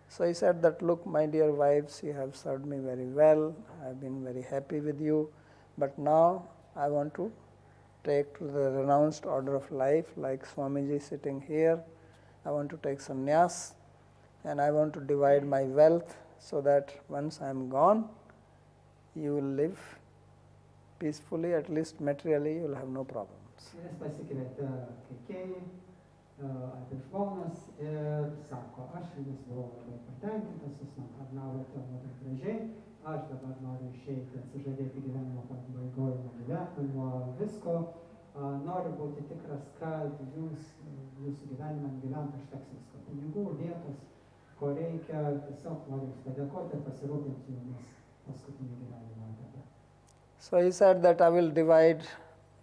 So he said that, look, my dear wives, you have served me very well. I have been very happy with you. But now I want to take to the renounced order of life, like Swamiji sitting here. I want to take sannyas and I want to divide my wealth so that once I am gone, you will live peacefully, at least materially, you will have no problems. Jis pasikvietė keikėjai, apie žmonas ir sako, aš jumis buvau labai patenkintas, jūs man tarnavote labai gražiai, aš dabar noriu išeiti, atsižadėti gyvenimo pabaigoje nuo visko, noriu būti tikras, kad jūsų gyvenimą gyventi užteks visko, pinigų, vietos, ko reikia, tiesiog noriu jums padėkoti ir pasirūpinti jumis paskutinį gyvenimo etapą. So he said that I will divide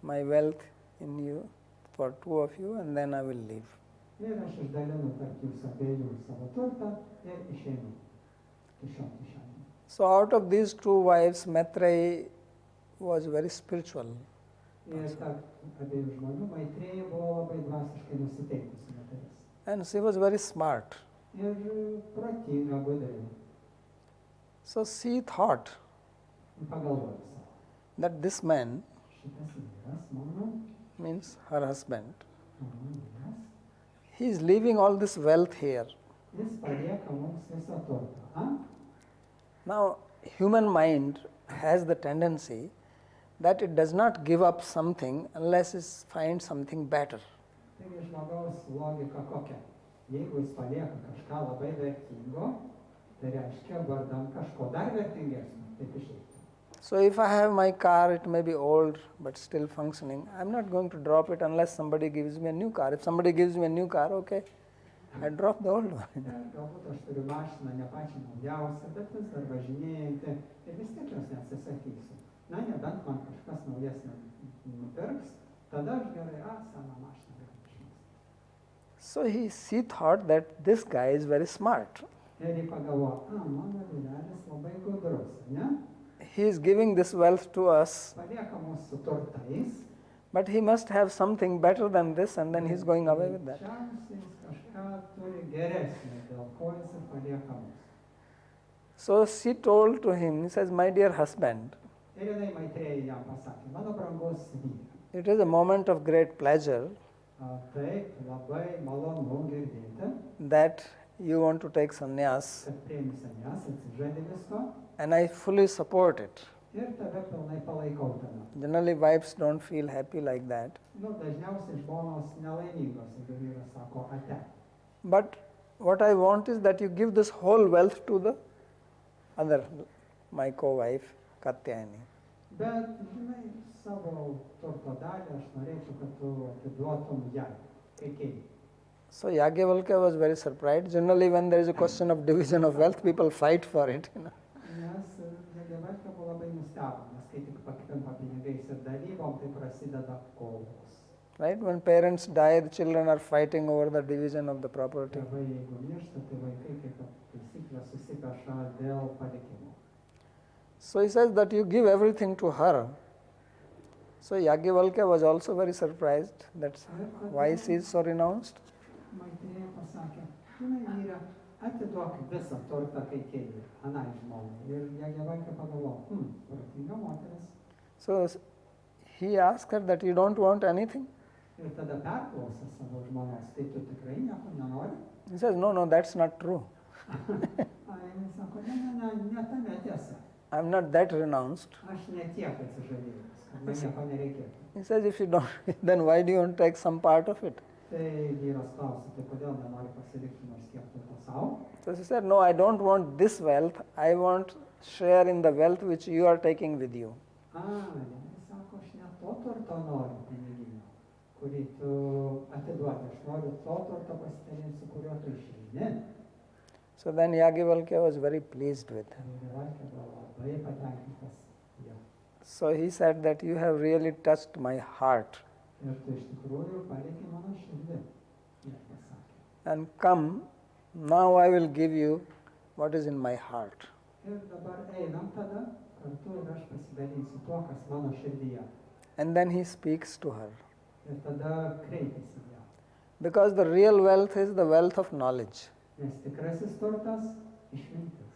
my wealth in you, for two of you, and then I will leave. Ir aš išdalinu tarp jūsų abiejų savo turtą ir išeinu iš šio kišenės. So out of these two wives, Maitreyi was very spiritual. Ir tarp abiejų žmonių Maitrėja buvo labai dvasiškai nusiteikusi moteris. And she was very smart. Ir protinga, gudri. So she thought Pagalvojo savo. that this man, Šitas vyras, mano means her husband, vyras, he is leaving all this wealth here. jis palieka mums visą turtą. Now, human mind has the tendency that it does not give up something unless it finds something better. Taigi žmogaus logika kokia? Jeigu jis palieka kažką labai vertingo, tai reiškia vardan kažko dar vertingesnio, taip išeitų. So if I have my car, it may be old but still functioning. I am not going to drop it unless somebody gives me a new car. If somebody gives me a new car, okay, I drop the old one. Galbūt aš turiu mašiną, ne pačią naujausią, bet vis dar važinėjantį ir vis tiek jos neatsisakysiu. Na, nebent man kažkas naujesnio nupirks, tada aš gerai, seną mašiną galiu išmesti. So she thought that this guy is very smart. Ir jį pagalvojo, mano vyrelis labai gudrus, ne? He is giving this wealth to us, Palieka mūsų turtais. but he must have something better than this, and then he is going away with that. Greičiausiai jis kažką turi geresnio, dėl ko jis ir palieka mums. So she told to him, he says, my dear husband, Ir jinai Maitrėjai jam pasakė, mano brangus vyras. it is a moment of great pleasure Taip, labai malonu girdėti, that you want to take sannyas, kad priimi sannyas, atsižadi visko and I fully support it. ir tave pilnai palaikau tame. Generally, wives don't feel happy like that. Dažniausiai žmonos nelaimingos, jeigu vyras sako ate. But what I want is that you give this whole wealth to the other, my co-wife, Katyayani. Bet, žinai, savo turto dalį aš norėčiau, kad tu atiduotum jai, keikėjai. So Yagyavalkya was very surprised. Generally, when there is a question of division of wealth, people fight for it. Nes Jagyavalkya buvo labai nustebo, nes kai tik pakvimpa pinigais ir dalybom, tai prasideda kovos. Right? When parents die, the children are fighting over the division of the property. Tėvai, jeigu miršta, tai vaikai kaip taisyklė susipeša dėl palikimo. So he says that you give everything to her. So Yagyavalkya was also very surprised that why she is so renounced. Maitrėja pasakė, žinai, vyre, atiduok visą turtą keikėjai, anai žmonai. Ir Jagyavalkya pagalvojo, protinga moteris. So he asked her that you don't want anything. Ir tada perklausė savo žmonos, tai tu tikrai nieko nenori? He says, no, that's not true. Jinai sako, ne tame tiesa. I am not that renounced. Aš ne tiek atsižadėjus, kad man nieko nereikėtų. He says, if you don't, then why do you want to take some part of it? Tai vyras klausė, tai kodėl nenori pasilikti nors kiek turto savo? So she said, no, I don't want this wealth. I want share in the wealth which you are taking with you. Jinai sako, aš ne to turto noriu piniginio, kurį tu atiduodi. Aš noriu to turto pasidalinti, su kuriuo tu išeini. So then Yagyavalkya was very pleased with him. Jagyavalkya buvo labai patenkintas juo. So he said that you have really touched my heart. Ir tu iš tikrųjų palieki mano širdį. Jis pasakė. and come, now I will give you what is in my heart. Ir dabar einam tada kartu ir aš pasidalinsiu tuo, kas mano širdyje. And then he speaks to her. Ir tada kreipiasi į ją. Because the real wealth is the wealth of knowledge. Nes tikrasis turtas išmintis,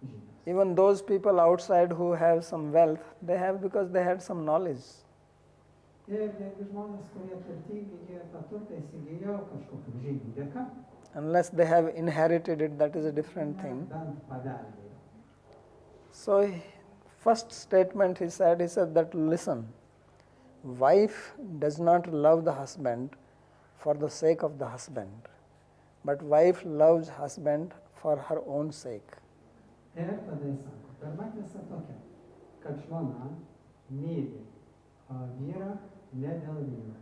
žinios. Even those people outside who have some wealth, they have because they had some knowledge. Ir netgi žmonės, kurie turtingi, jie tą turtą įsigijo kažkokių žinių dėka. Unless they have inherited it, that is a different thing. Bent paveldėjo. So, first statement he said that listen, wife does not love the husband for the sake of the husband, but wife loves husband for her own sake. Ir tada jis sako, pirma tiesa tokia, kad žmona myli vyrą ne dėl vyro.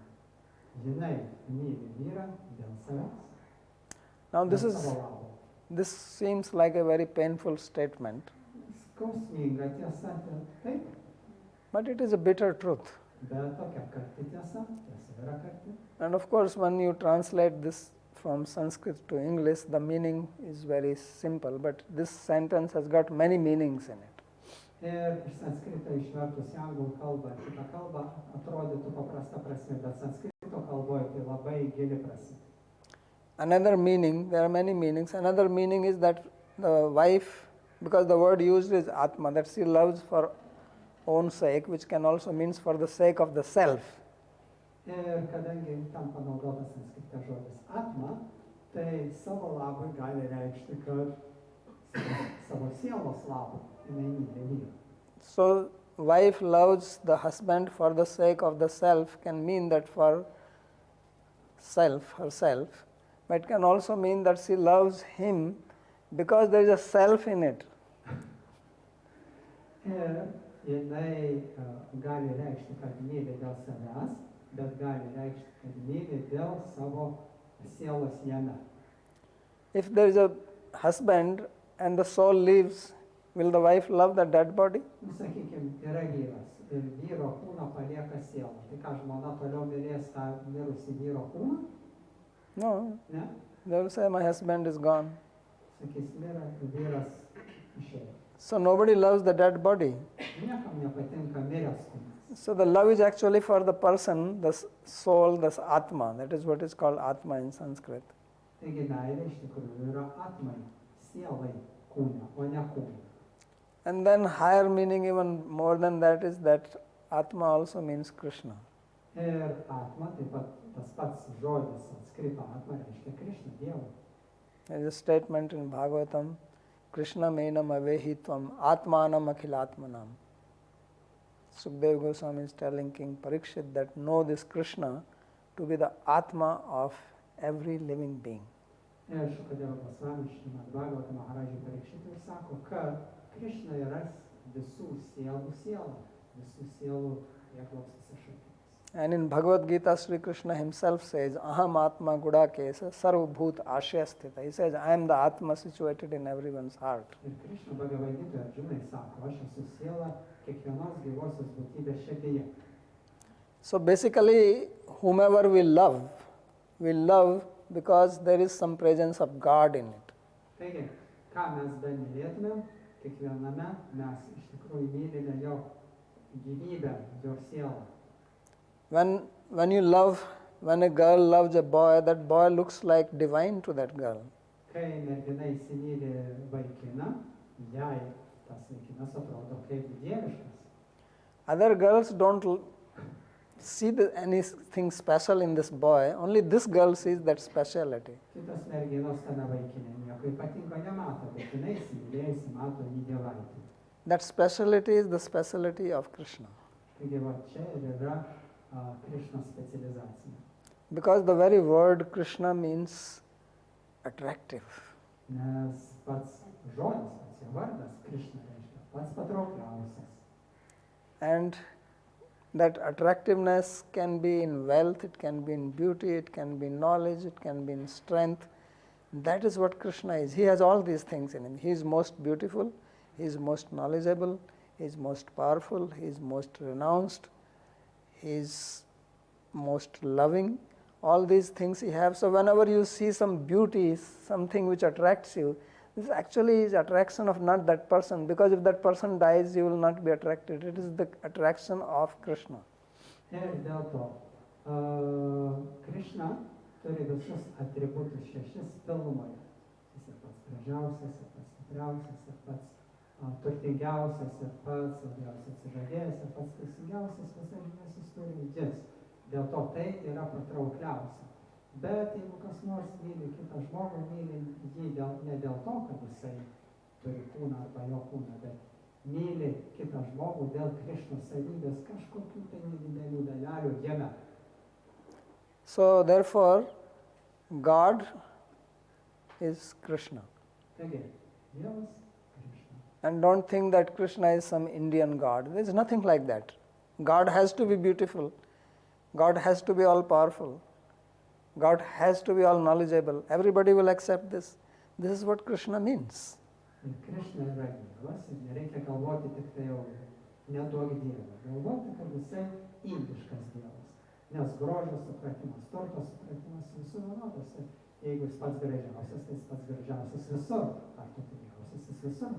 Jinai myli vyrą dėl savęs. Now this seems like a very painful statement, Skausminga tiesa, taip, but it is a bitter truth. bet tokia karti tiesa, tiesa yra karti. And of course, when you translate this from Sanskrit to English, the meaning is very simple, but this sentence has got many meanings in it. Ir iš sanskrito išvertus į anglų kalbą, kitą kalbą atrodytų paprasta prasme, bet sanskrito kalboje tai labai gili prasme. Another meaning, there are many meanings, another meaning is that the wife, because the word used is Atma, that she loves for own sake, which can also means for the sake of the self. Ir kadangi tam panaudotas sanskrite žodis atma, tai savo labui gali reikšti, kad savo sielos labui jinai myli vyrą. So, wife loves the husband for the sake of the self can mean that for self, herself, but it can also mean that she loves him because there is a self in it. Ir jinai gali reikšti, kad myli dėl savęs, bet gali reikšti, kad myli dėl savo sielos jame. If there is a husband and the soul leaves, will the wife love the dead body? Sakykim, yra vyras ir vyro kūną palieka siela. Tai ką, žmona toliau mylės tą mirusį vyro kūną? No. Ne? They will say, my husband is gone. Sakys, vyras išėjo. So nobody loves the dead body. Niekam nepatinka miręs kūnas. So the love is actually for the person, the soul, the Atma. That is what is called Atma in Sanskrit. Taigi meilė iš tikrųjų yra atmai, sielai kūne, o ne kūne. And then higher meaning even more than that is that Atma also means Krishna. Ir atma, taip pat tas pats žodis sanskrito atma reiškia Krishna, Dievą. There is a statement in Bhagavatam, Krishna menam avehitvam atmanam akhilatmanam. Sukadeva Goswami is telling King Parikshit that know this Krishna to be the Atma of every living being. Ir Sukadeva Goswami Śrīmad-Bhāgavata Maharaji Parikshitui sako, kad Krishna yra visų sielų siela, visų sielų prieglobstis ir šaltinis. And in Bhagavad Gita, Sri Krishna himself says, Aham Atma Gudakesa Sarva Bhut Ashya Sthita. He says, I am the Atma situated in everyone's heart. Ir Krishna Bhagavad Gita Arjunai sako, aš esu siela kiekvienos gyvosios būtybės širdyje. So basically, whomever we love because there is some presence of God in it. Taigi, ką mes bemylėtumėm, kiekviename mes iš tikrųjų mylime jo gyvybę, jo sielą. When a girl loves a boy, that boy looks like divine to that girl. Kai mergina įsimyli vaikiną, jai tas vaikinas atrodo kaip dieviškas. Other girls don't see anything special in this boy, only this girl sees that speciality. Kitos merginos tame vaikine nieko ypatingo nemato, bet jinai įsimylėjusi mato jį dievaitį. That speciality is the speciality of Krishna. Taigi va čia ir yra Krishna specializacija. Because the very word Krishna means attractive. Nes pats žodis, pats jo vardas Krishna reiškia pats patraukliausias. And that attractiveness can be in wealth, it can be in beauty, it can be in knowledge, it can be in strength. That is what Krishna is. He has all these things in him. He is most beautiful, he is most knowledgeable, he is most powerful, he is most renounced, he is most loving. all these things he has. So whenever you see some beauty, something which attracts you, this actually is attraction of not that person, because if that person dies, you will not be attracted. It is the attraction of Krishna. Ir dėl to Krishna turi visus atributus 6 pilnumoje. Jis ir pats gražiausias, ir pats stipriausias, ir pats turtingiausias, ir pats labiausiai atsižadėjęs, ir pats teisingiausias, visas žinias jis turi jis. Dėl to tai yra patraukliausia. Bet jeigu kas nors myli kitą žmogų, myli jį ne dėl to, kad jisai turi kūną arba jo kūną, bet myli kitą žmogų dėl Krišnos savybės kažkokių tai nedidelių dalelių jame. So therefore, God is Krishna. Taigi, Dievas Krishna. And don't think that Krishna is some Indian God. There is nothing like that. God has to be beautiful. God has to be all powerful. God has to be all knowledgeable. Everybody will accept this. This is what Krishna means. Ir Krishna yra Dievas ir nereikia galvoti tik tai jau neduok Dievą. Galvoti, kad jisai indiškas Dievas. Nes grožio supratimas, turto supratimas visur vienodas. Jeigu jis pats gražiausias, tai jis pats gražiausias visur. Ar turtingiausias jis visur.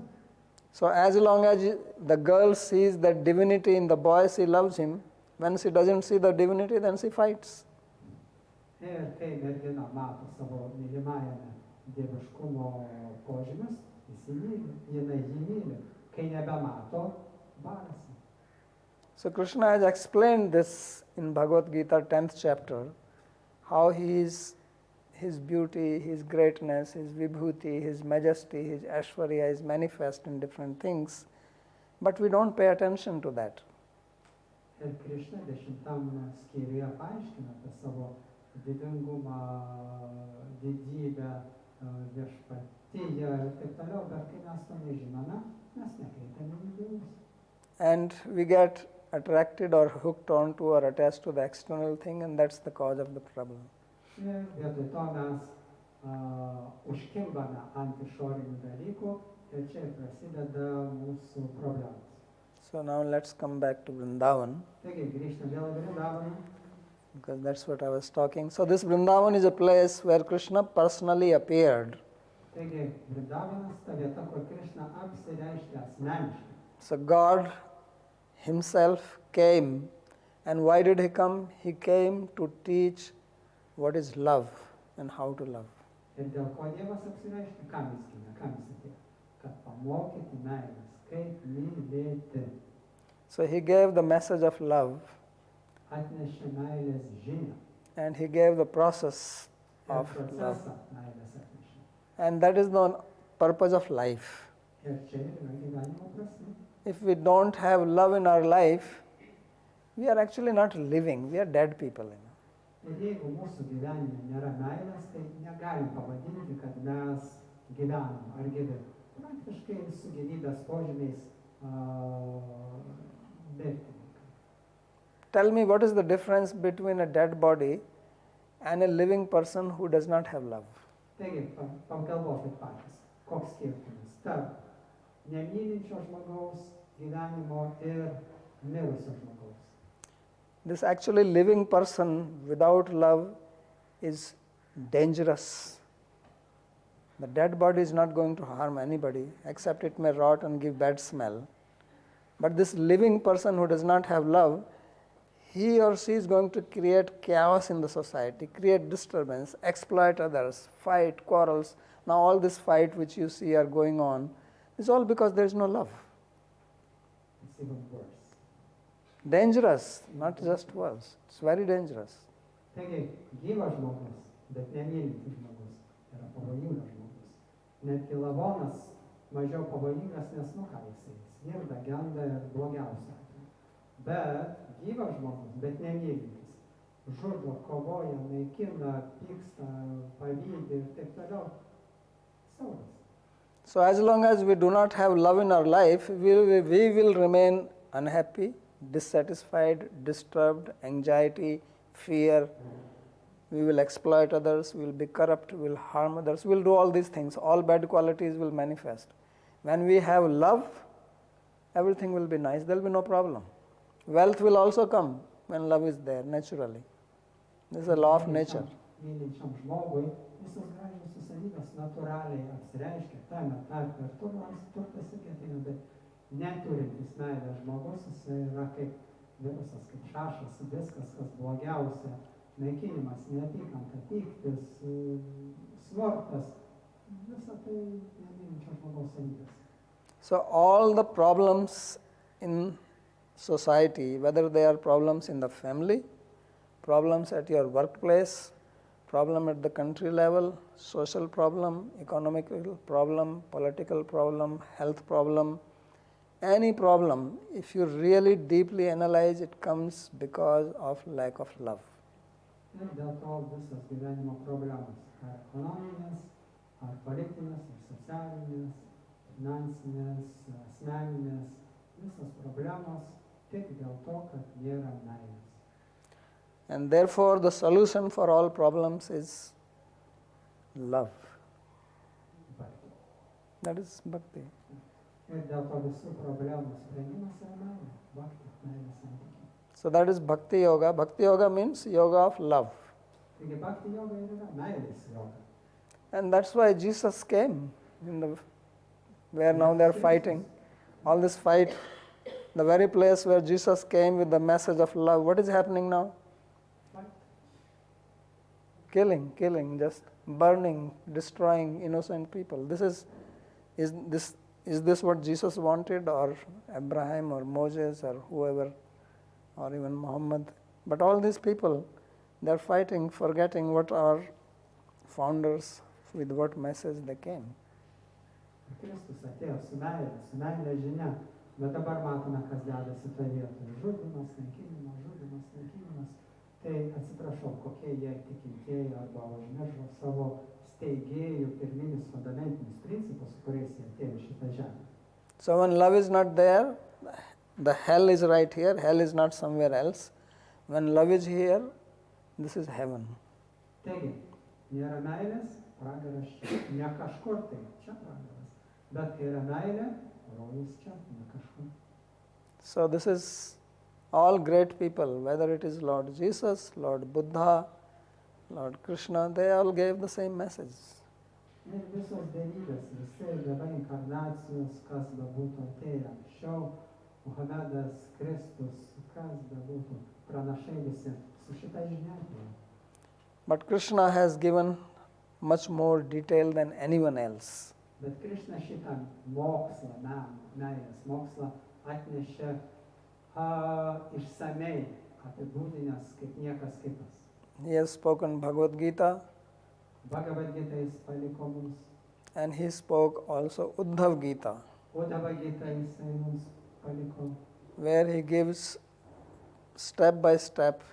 So as long as the girl sees that divinity in the boy, she loves him. When she doesn't see the divinity, then she fights. Ir kai mergina mato savo mylimajame dieviškumo požymius, jis įmyli, jinai jį myli. Kai nebemato, barasi. So Krishna has explained this in Bhagavad Gita 10th chapter, how his beauty, his greatness, his vibhuti, his majesty, his ashwarya is manifest in different things, but we don't pay attention to that. Ir Krishna 10 skyriuje paaiškina apie savo didingumą, didybę, viešpatiją ir taip toliau, bet kai mes to nežinome, mes nekreipiame į Dievus. And we get attracted or hooked on to or attached to the external thing, and that's the cause of the problem. Ir vietoj to mes užkimbame ant išorinių dalykų ir čia prasideda mūsų problemos. So now let's come back to Vrindavan, Taigi grįžtame vėl į Vrindavaną. because that's what I was talking. So this Vrindavan is a place where Krishna personally appeared. Taigi Vrindavanas ta vieta, kur Krishna apsireiškia asmeniškai. So God himself came, and why did he come? He came to teach what is love and how to love. Ir dėl ko Dievas apsireiškia, kam jis gimė, kam jis atėjo? Kad pamokyti meilės, kaip mylėti. So he gave the message of love, Atnešė meilės žinią. and he gave the process Ir of love. procesą meilės atnešė. And that is the purpose of life. Ir čia yra gyvenimo prasme. If we don't have love in our life, we are actually not living, we are dead people. Ir jeigu mūsų gyvenime nėra meilės, tai negalim pavadinti, kad mes gyvenam ar gyvi. Praktiškai su gyvybės požymiais mirtininkai. Tell me, what is the difference between a dead body and a living person who does not have love? Taigi, pagalvokit patys, koks skirtumas tarp nemylinčio žmogaus gyvenimo ir mirusio žmogaus. This actually living person without love is dangerous. The dead body is not going to harm anybody, except it may rot and give bad smell. But this living person who does not have love, he or she is going to create chaos in the society, create disturbance, exploit others, fight, quarrels. Now all this fight which you see are going on is all because there is no love. It's even worse. Dangerous, not just worse. It's very dangerous. Taigi, gyvas žmogus, bet nemylintis žmogus yra pavojingas žmogus. Netgi lavonas mažiau pavojingas, nes ką jisai smirda, genda ir blogiausia. Bet gyvas žmogus, bet nemylintis, žudo, kovoja, naikina, pyksta, pavydi ir taip toliau. Siauras. So as long as we do not have love in our life, we will remain unhappy, dissatisfied, disturbed, anxiety, fear. We will exploit others, we will be corrupt, we will harm others, we will do all these things. All bad qualities will manifest. When we have love, everything will be nice, there will be no problem. Wealth will also come when love is there, naturally. This is a law of nature. Mylinčiam žmogui visos gražiosios savybės natūraliai apsireiškia tame tarpe ir turtas irgi ateina, bet neturintis meilės žmogus, jis yra kaip virusas, kaip šašas, viskas, kas blogiausia, naikinimas, neapykanta, pyktis, smurtas, visa tai nemylinčio žmogaus savybės. So all the problems in society, whether they are problems in the family, problems at your workplace, problem at the country level, social problem, economic problem, political problem, health problem, any problem, if you really deeply analyze, it comes because of lack of love. Ir dėl to visas gyvenimo problemos, ar ekonominės, ar politinės, ar socialinės, finansinės, asmeninės, visos problemos tik dėl to, kad nėra meilės. And therefore the solution for all problems is love. Bhakti. That is bhakti. Ir dėl to visų problemų sprendimas yra meilė, bhakti, meilės santykiai. So that is bhakti yoga. Bhakti yoga means yoga of love. Taigi bhakti yoga yra meilės yoga. And that's why Jesus came where now they are fighting. All this fight, the very place where Jesus came with the message of love, what is happening now? Killing, just burning, destroying innocent people. Is this what Jesus wanted, or Abraham or Moses or whoever, or even Muhammad? But all these people, they are fighting, forgetting what our founders, with what message they came. Kristus atėjo su meilė žinia, bet dabar matome, kas dedasi toje vietoje. Žudymas, naikinimas. Tai atsiprašau, kokie jie tikintieji arba užmiršo savo steigėjų pirminius fundamentinius principus, su kuriais jie atėjo į šitą žemę. So when love is not there, the hell is right here, hell is not somewhere else. When love is here, this is heaven. Taigi, nėra meilės, pragaras čia, ne kažkur tai, čia pragaras. Bet kai yra meilė, rojus čia, ne kažkur. So this is all great people, whether it is Lord Jesus, Lord Buddha, Lord Krishna, they all gave the same message. Ir visos dievybės, visi dabar inkarnacijos, kas bebūtų atėję anksčiau, Muhamedas, Kristus, kas bebūtų, pranašai visi, su šita žinia atėjo. But Krishna has given much more detail than anyone else. Bet Krishna šitą mokslą, meilės mokslą atnešė išsamei, apibūdinęs kaip niekas kitas. He has spoken Bhagavad Gita, Bhagavad Gita jis paliko mums, and he spoke also Uddhav Gita, Uddhava Gita jisai mums paliko, where he gives step by step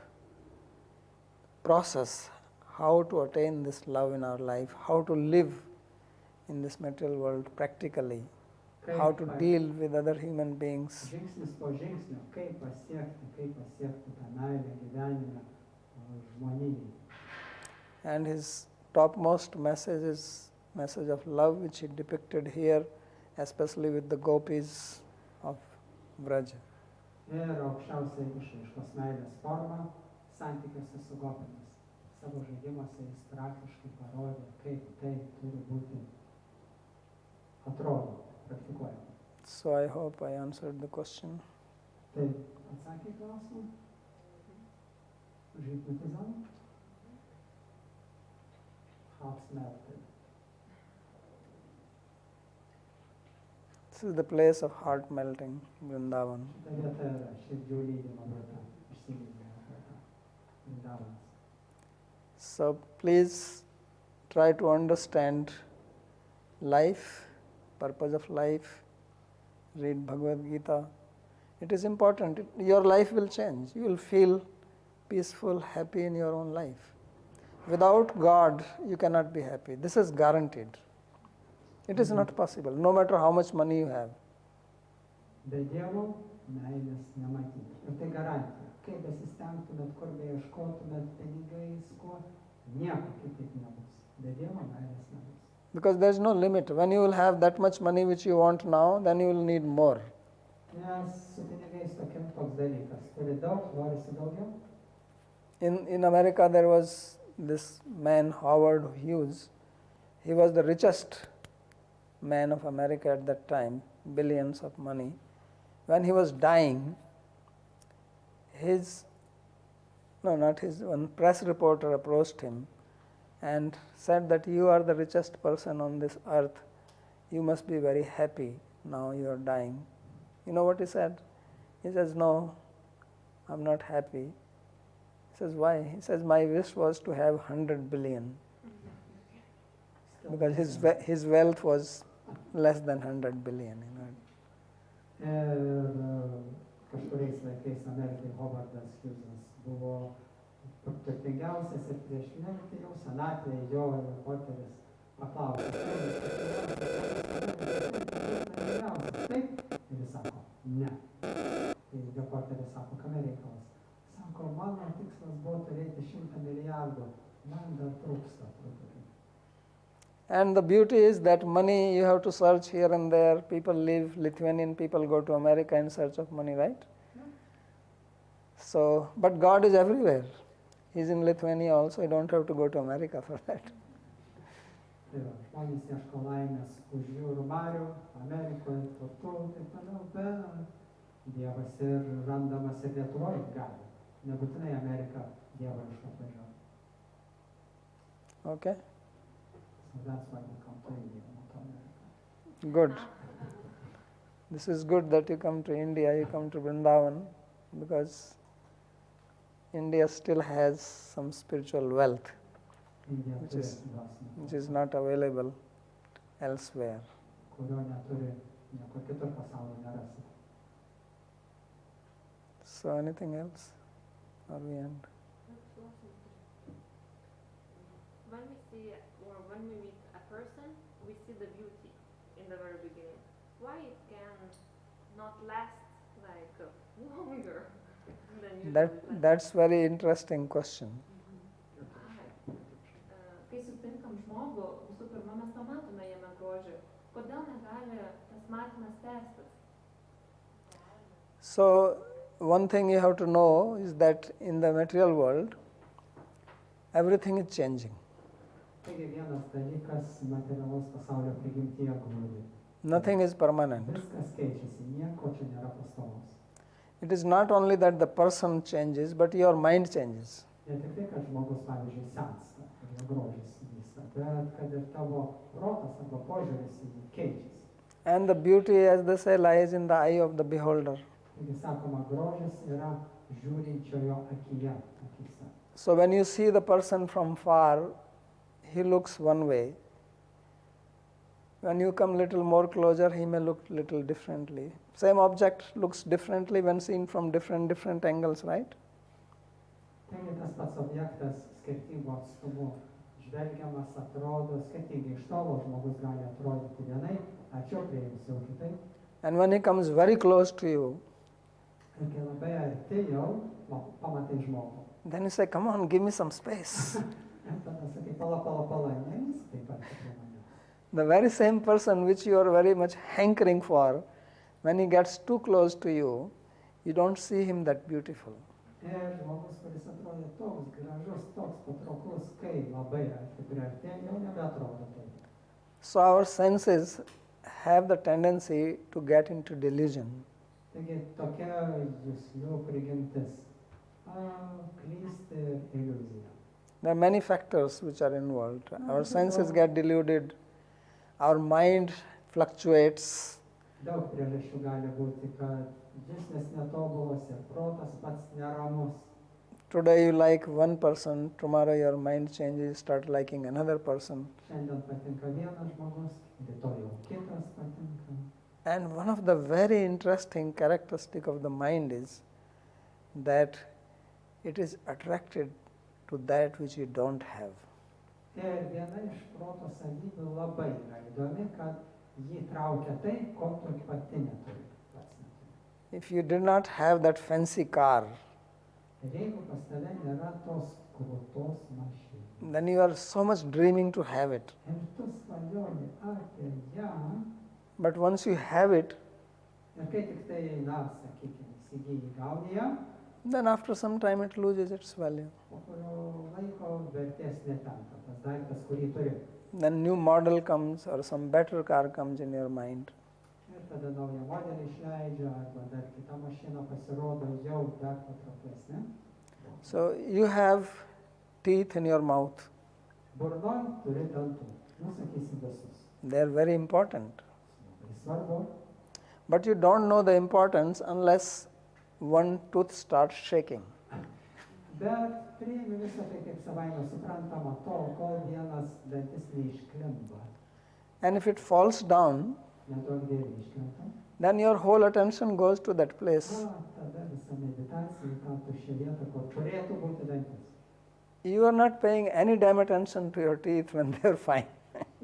process how to attain this love in our life, how to live in this material world practically, how to deal with other human beings. žingsnis po žingsnio, kaip pasiekti tą meilę gyvenime žmonijai. And his topmost message is message of love, which he depicted here, especially with the gopis of Vraja. Ir aukščiausia išraiškos meilės forma santykiuose su gopimis. Savo žaidimuose jis praktiškai parodė, kaip tai turi būti atrodo, praktikuojama. So I hope I answered the question. Tai atsakė į klausimą? Užhipnotizavo? Hearts melted. This is the place of heart melting, Vrindavan. Šita vieta yra širdžių lydymo vieta, išsilydymo vieta, Vrindavanas. So please try to understand life, purpose of life, read Bhagavad Gita. It is important. Your life will change. You will feel peaceful, happy in your own life. Without God, you cannot be happy. This is guaranteed. It is not possible, no matter how much money you have. Be Dievo meilės nematyti. Ir tai garantija. Kaip besistengtumėt, kur beieškotumėt pinigais, kuo, nieko kitaip nebus. Be Dievo meilės nebus. Because there is no limit. When you will have that much money which you want now, then you will need more. Nes su pinigais toks dalykas. Turi daug, norisi daugiau. In America, there was this man, Howard Hughes. He was the richest man of America at that time, billions of money. When he was dying, one press reporter approached him and said that you are the richest person on this earth. You must be very happy now you are dying. You know what he said? He says, no, I'm not happy. He says, why? He says, my wish was to have 100 billion. Because his wealth was less than 100 billion. Ir kažkuriais laikais Amerikai Hovardas Hughesas buvo turtingiausias ir prieš mirtį jau senatvėje jo reporteris paklausė, taip? Ir jis sako, ne. Tai reporteris sako, kame reikalas? Sako, mano tikslas buvo turėti 100 milijardų, man dar trūksta truputį. And the beauty is that money you have to search here and there. People live, Lithuanian people go to America in search of money, right? So, but God is everywhere. He's in Lithuania also. You don't have to go to America for that. Žmonės ieško laimės už jūrų marių, Amerikoje, turtų, taip toliau, bet Dievas ir randamas ir Lietuvoje gali. Nebūtinai Amerika Dievą iš atvažiuoja. Okay. So that's why we come to India, not America. Good. This is good that you come to India, you come to Vrindavan, because India still has some spiritual wealth which is not available elsewhere. So anything else? Or we end? When we see or when we meet a person, we see the beauty in the very beginning. Why it can not last like longer than usually? That's very interesting question. Kai sutinkam žmogų, visų pirma mes pamatome jame grožį. Kodėl negali tas matymas tęstis? So one thing you have to know is that in the material world, everything is changing. Taigi vienas dalykas materialaus pasaulio prigimtyje glūdi. Nothing is permanent. Viskas keičiasi, nieko čia nėra pastovaus. It is not only that the person changes, but your mind changes. Ne tik tai, kad žmogus, pavyzdžiui, sensta, ir jo grožis vysta, bet kad ir tavo protas arba požiūris į jį keičiasi. And the beauty, as they say, lies in the eye of the beholder. Taigi sakoma, grožis yra žiūrinčiojo akyse. So when you see the person from far, he looks one way. When you come little more closer, he may look little differently. Same object looks differently when seen from different angles, right? Taigi tas pats objektas skirtingu atstumu žvelgiamas atrodo skirtingai. Iš tolo žmogus gali atrodyti vienai, arčiau priėjus jau kitaip. And when he comes very close to you, ir kai labai arti jau pamatai žmogų. Then you say, come on, give me some space. Tada sakai, pala, neis taip pat prie manęs. The very same person which you are very much hankering for, when he gets too close to you, you don't see him that beautiful. Ir žmogus, kuris atrodė toks gražus, toks patrauklus, kai labai arti priartėja, jau nebeatrodo taip. So our senses have the tendency to get into delusion. Taigi tokia juslių prigimtis klysti ir iliuzija. There are many factors which are involved. Our senses get deluded, our mind fluctuates. Daug priežasčių gali būti, kad žvilgsnis netobulas ir protas pats neramus. Today you like one person, tomorrow your mind changes, you start liking another person. Šiandien patinka vienas žmogus, rytoj jau kitas patinka. And one of the very interesting characteristic of the mind is that it is attracted to that which you don't have. Ir viena iš proto savybių labai yra įdomi, kad jį traukia tai, ko tu pati neturi. If you did not have that fancy car, Ir jeigu pas tave nėra tos krūtos mašinos, then you are so much dreaming to have it. ir tu svajoji apie ją, But once you have it, ir kai tik tai, sakykime, įsigyji gauni ją, then after some time it loses its value. Po kurio laiko vertės netenka tas daiktas, kurį turi. Then new model comes or some better car comes in your mind. Ir tada naują modelį išleidžia, arba dar kita mašina pasirodo jau dar patrauklesnė. So you have teeth in your mouth. Burnoj turi dantų, sakysim visus. They are very important. Labai svarbu, But you don't know the importance unless one tooth starts shaking. bet priimi visą tai kaip savaime suprantama tol, kol vienas dantis neišklimba. And if it falls down, Neduok Dieve iškrenta. then your whole attention goes to that place. Tada visa meditacija į tą tuščią vietą, kur turėtų būti dantis. You are not paying any damn attention to your teeth when they are fine.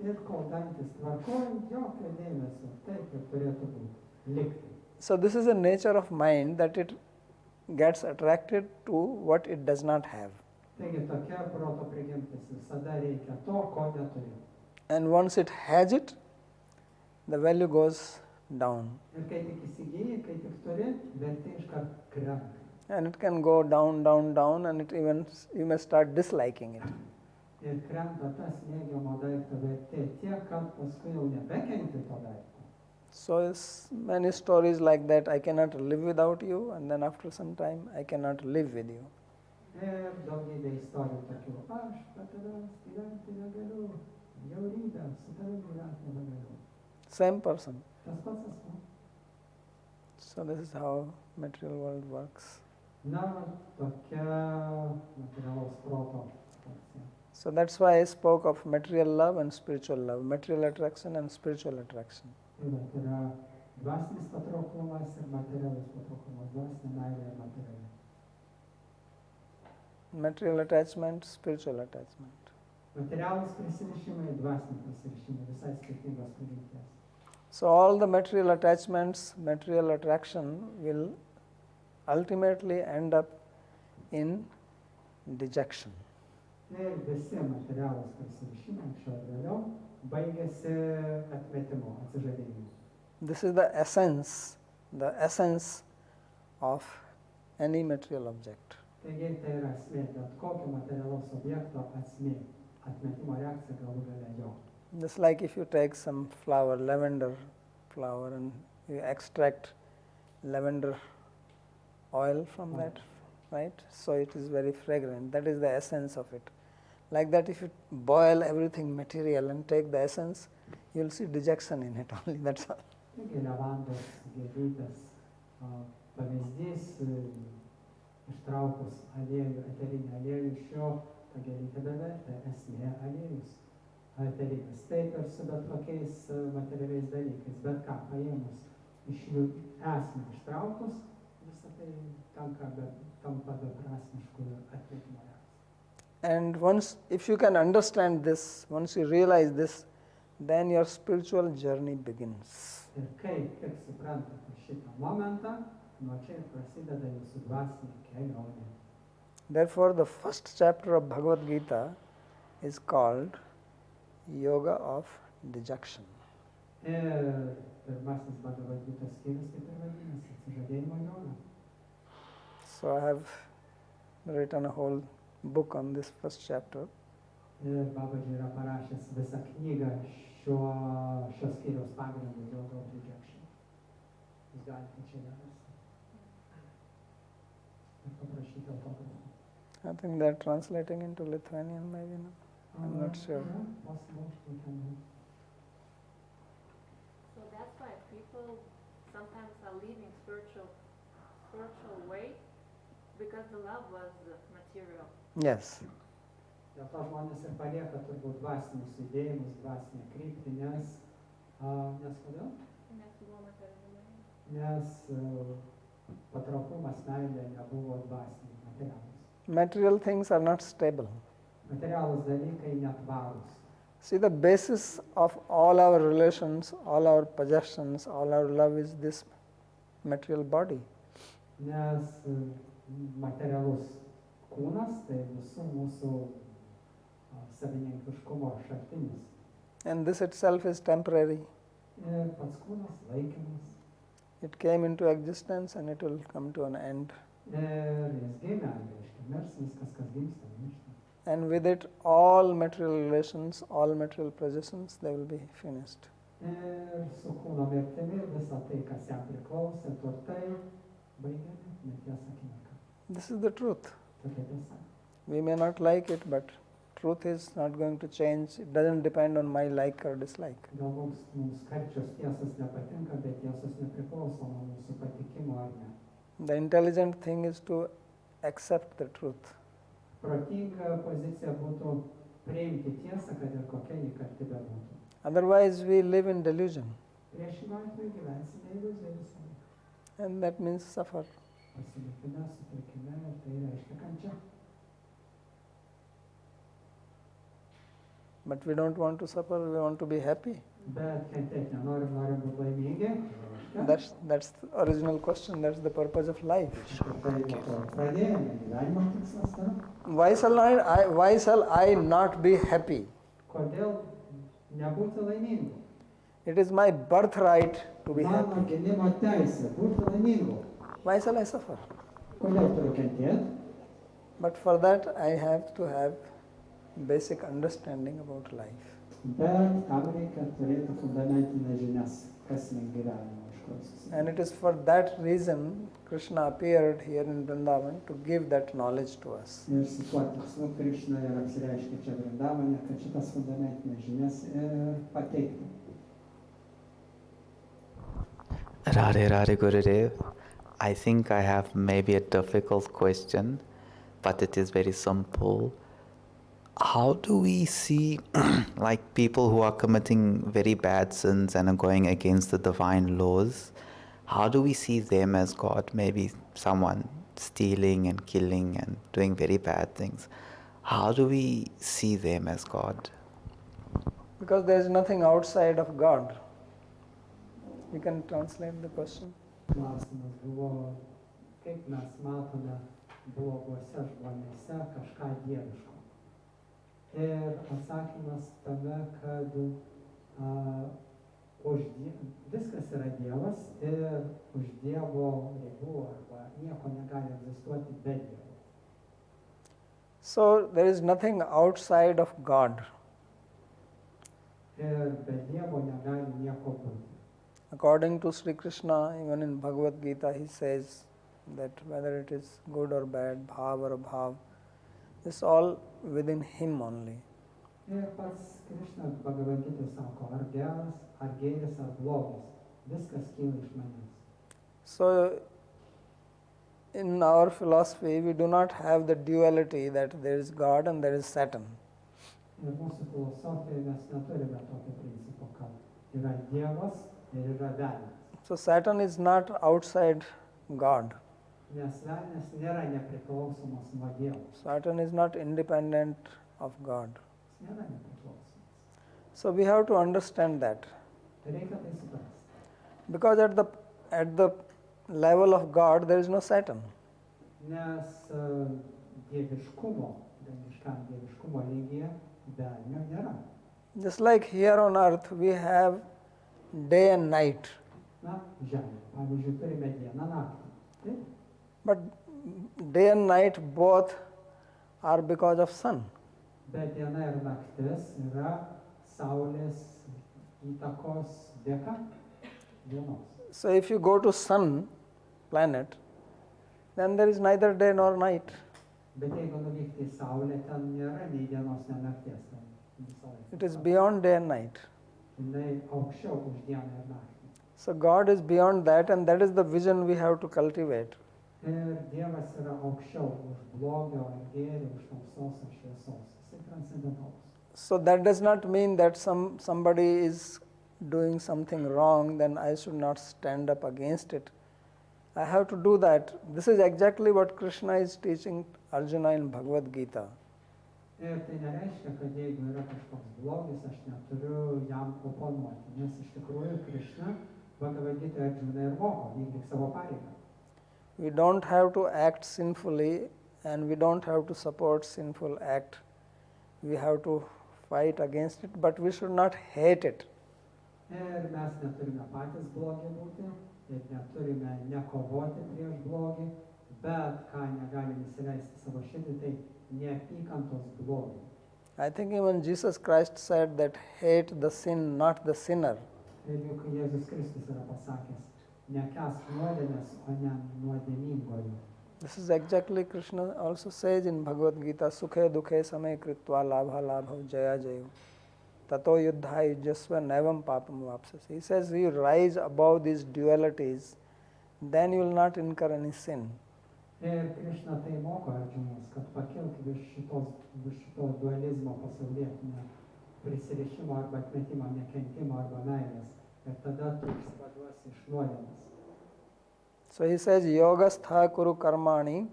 Ir kol dantis tvarkoj, jokio dėmesio, taip ir turėtų būti. Likti. So this is the nature of mind, that it gets attracted to what it does not have. Taigi tokia proto prigimtis, visada reikia to, ko neturi. And once it has it, the value goes down. Ir kai tik įsigyji, kai tik turi, vertė iškart krenta. And it can go down, down, down, and it even you may start disliking it. Ir krenta tas mėgiamo daikto vertė tiek, kad paskui jau nebekenti to daikto. So it's many stories like that. I cannot live without you, and then after some time, I cannot live with you. Ir daugybė istorijų tokių, aš be tavęs gyventi negaliu, bjaurybė, su tavim gyventi nebegaliu. Same person. Tas pats asmuo. So this is how material world works. Na, tokia materialaus proto funkcija. So that's why I spoke of material love and spiritual love, material attraction and spiritual attraction. Tai vat yra dvasinis patrauklumas ir materialus patrauklumas, dvasinė meilė ir materiali. Material attachment, spiritual attachment. Materialūs prisirišimai, dvasiniai prisirišimai, visai skirtingos prigimties. So all the material attachments, material attraction will ultimately end up in dejection. Ir visi materialūs prisirišimai, anksčiau ir vėliau, baigėsi atmetimu, atsižadėjimu. This is the essence of any material object. Taigi tai yra esmė, bet kokio materialaus objekto esmė, atmetimo reakcija galų gale jo. Just like if you take some flower, lavender flower, and you extract lavender oil from that, right? So it is very fragrant. That is the essence of it. Like that, if you boil everything material and take the essence, you will see dejection in it only, that's all. Taigi levandos gėlytės pavyzdys, ištraukus aliejų, eterinį aliejų iš jo, ta gėlytė bevertė, esmė aliejus. Eterinis. Taip ir su bet kokiais materialiais dalykais, bet ką paėmus iš jų esmę ištraukus, visą tai tampa beprasmišku atmetimo reakcija. And once, if you can understand this, once you realize this, then your spiritual journey begins. Ir kai tik suprantate šitą momentą, nuo čia ir prasideda jūsų dvasinė kelionė. Therefore, the first chapter of Bhagavad Gita is called Yoga of Dejection. Ir pirmasis Bhagavad Gita skyrius kaip ir vadinasi, atsižadėjimo joga. So I have written a whole book on this first chapter. Ir Babaji yra parašęs visą knygą šios skyriaus pagrindu Yoga of Dejection. Jūs galite čia ją rasti. Ir paprašyti autografų. I think they are translating into Lithuanian, maybe not. I'm not sure. Possible, we can do. So that's why people sometimes are leaving spiritual way because the love was material. Yes. Dėl to žmonės ir palieka turbūt dvasinius judėjimus, dvasinę kryptį, nes kodėl? Nes buvo materiali. Nes patrauklumas meilė nebuvo dvasiniai, materialūs. Material things are not stable. Materialūs dalykai netvarūs. See, the basis of all our relations, all our possessions, all our love is this material body. Nes materialus kūnas tai visų mūsų savininkiškumo šaltinis. And this itself is temporary. Ir pats kūnas laikinas. It came into existence and it will come to an end. Ir jis gimė, reiškia, mirs, viskas, kas gimsta, miršta. And with it, all material relations, all material possessions, they will be finished. Ir su kūno mirtimi visą tai, kas jam priklausė, turtai, baigiami mirties akimirką. This is the truth. Tokia tiesa. We may not like it, but truth is not going to change. It doesn't depend on my like or dislike. Galbūt mums karčios tiesos nepatinka, bet tiesos nepriklauso nuo mūsų patikimo ar ne. The intelligent thing is to accept the truth. Protinga pozicija būtų priimti tiesą, kad ir kokia ji karti bebūtų. Otherwise, we live in delusion, Priešingu atveju gyvensime iliuzijoj visą laiką. and that means suffer. Pasilikime, sutrikime ir tai reiškia kančia. But we don't want to suffer, we want to be happy. Bet kentėti nenorim, norim būti laimingi. That's the original question, that's the purpose of life. Tai nuo to pradėjome, gyvenimo tikslas yra. Why shall I not be happy? Kodėl nebūti laimingu? It is my birthright to be Mano happy. gimimo teisė būti laimingu. Why shall I suffer? Kodėl turiu kentėti? But for that, I have to have basic understanding about life. Bet tam reikia turėti fundamentinės žinias, kas link gyvenimo iš ko susideda. And it is for that reason Krishna appeared here in Vrindavan to give that knowledge to us. Ir su tuo tikslu Krišna ir apsireiškia čia Vrindavane, kad šitas fundamentinės žinias ir pateiktų. Radhe Radhe Gurudev. I think I have maybe a difficult question, but it is very simple. How do we see like people who are committing very bad sins and are going against the divine laws? How do we see them as God? Maybe someone stealing and killing and doing very bad things. How do we see them as God? Because there is nothing outside of God. You can translate the question. Klausimas buvo, kaip mes matome bloguose žmonėse kažką dieviško. Ir atsakymas tame, kad viskas yra Dievas ir už Dievo ribų arba nieko negali egzistuoti be Dievo. So there is nothing outside of God. Ir be Dievo negali nieko būti. According to Sri Krishna, even in Bhagavad Gita, he says that whether it is good or bad, bhav or abhav, it's all within him only. Ir pats Krišna Bhagavad Gita sako, ar geras, ar gėris, ar blogis, viskas kyla iš manęs. So in our philosophy, we do not have the duality that there is God and there is Satan. Ir mūsų filosofijoje mes neturime tokio principo, kad yra Dievas ir yra velnias. So Satan is not outside God. Nes velnias nėra nepriklausomas nuo Dievo. Satan is not independent of God. Jis nėra nepriklausomas. So we have to understand that. Reikia tai suprasti. Because at the level of God, there is no Satan. Nes dieviškumo, dangiškam dieviškumo lygyje velnio nėra. Just like here on earth, we have day and night. Na, žemė. Pavyzdžiui, turime dieną, naktį. Taip? But day and night both are because of sun. Bet diena ir naktis yra saulės įtakos dėka dienos. So if you go to sun planet, then there is neither day nor night. Bet jeigu nuvykti į saulę, ten nėra nei dienos, nei nakties. Ten visą laiką. It is beyond day and night. Jinai aukščiau už dieną ir naktį. So God is beyond that, and that is the vision we have to cultivate. Ir Dievas yra aukščiau už blogio ir gėrį, už tamsos ir šviesos. Jis yra transcendentalus. So that does not mean that somebody is doing something wrong, then I should not stand up against it. I have to do that. This is exactly what Krishna is teaching Arjuna in Bhagavad Gita. Ir tai nereiškia, kad jeigu yra kažkoks blogis, aš neturiu jam oponuoti. Nes iš tikrųjų Krišna Bhagavad Gita Arjuna ir moko, vykdyk savo pareigą. We don't have to act sinfully and we don't have to support sinful act. We have to fight against it, but we should not hate it. Ir mes neturime patys blogi būti, ir neturime nekovoti prieš blogį, Bet ką negalim įsileisti savo širdį, tai neapykantos blogiui. I think even Jesus Christ said that hate the sin, not the sinner. Ir juk Jėzus Kristus yra pasakęs, nekęsk nuodėmės, o ne nuodėmingojo. This is exactly Krishna also says in Bhagavad Gita, Sukhe dukhe samay kritva labha labha jaya jayo. Tato yuddha yujasva naivam papam vapsasi. He says you rise above these dualities, then you will not incur any sin. Ir Krishna tai moko Arjunos, kad pakilk virš šito dualizmo pasaulietinio prisirišimo arba atmetimo, nekentimo arba meilės. Ir tada tu išsivaduosi iš nuodėmės. So he says, Yogastha kuru karmani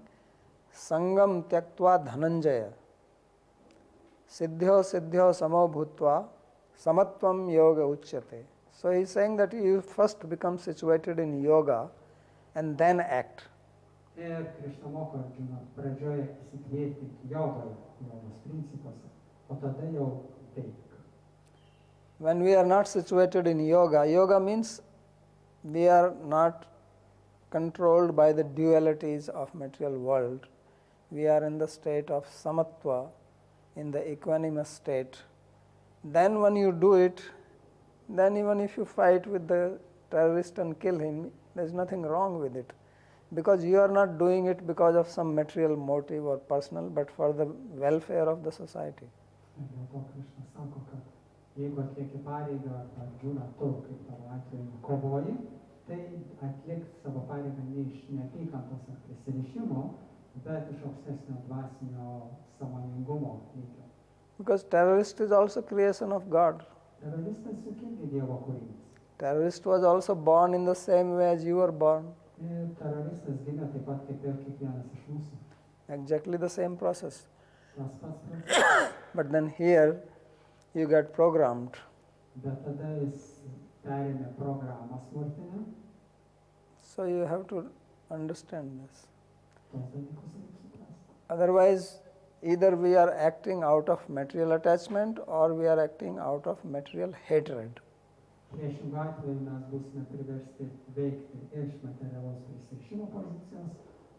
sangam tyaktva dhananjaya siddhyo siddhyo samo bhutva samatvam yoga uchyate. So he is saying that you first become situated in yoga and then act. Ir Krishna moko Arjuną pradžioje įsikvėpti jogoje, jogos principuose, o tada jau veik. When we are not situated in yoga, yoga means we are not controlled by the dualities of material world. We are in the state of samatva, in the equanimous state. Then when you do it, then even if you fight with the terrorist and kill him, there is nothing wrong with it. Because you are not doing it because of some material motive or personal, but for the welfare of the society. Ir dėl to Krishna sako, kad jeigu atlieki pareigą arba Arjuna tu, kaip tavo atveju, kovoji, tai atlik savo pareigą ne iš neapykantos ar prisirišimo, bet iš aukštesnio dvasinio sąmoningumo lygio. Because terrorist is also creation of God. Teroristas juk irgi Dievo kūrinys. Terrorist was also born in the same way as you were born. Ir teroristas gimė taip pat kaip ir kiekvienas iš mūsų. Exactly the same process. Tas pats procesas. But then here you get programmed. Bet tada jis perėmė programą smurtinę. So you have to understand this. Tos dalykus reikia suprasti. Otherwise, either we are acting out of material attachment or we are acting out of material hatred. Priešingų atveju mes būsime priversti veikti iš materialaus prisirišimo pozicijos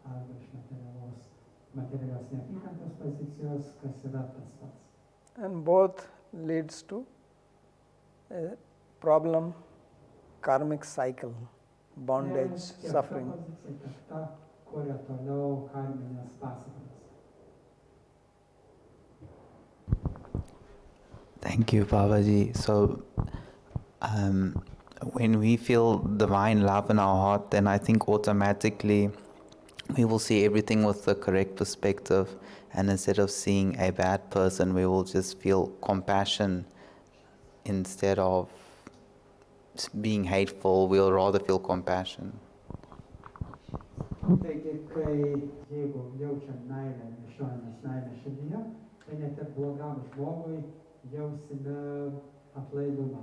arba iš materialios neapykantos pozicijos, kas yra tas pats. And both leads to a problem, karmic cycle, bondage, Tiek suffering. ta pozicija, tiek ta kuria toliau karminės pasekmes. Thank you, Babaji. So, when we feel divine love in our heart, then I think automatically we will see everything with the correct perspective, and instead of seeing a bad person, we will just feel compassion instead of being hateful. We'll rather feel compassion. Taigi, jeigu jaučiam meilę, nešiojamės meilę širdyje, tai net ir blogam žmogui jausime atlaidumą,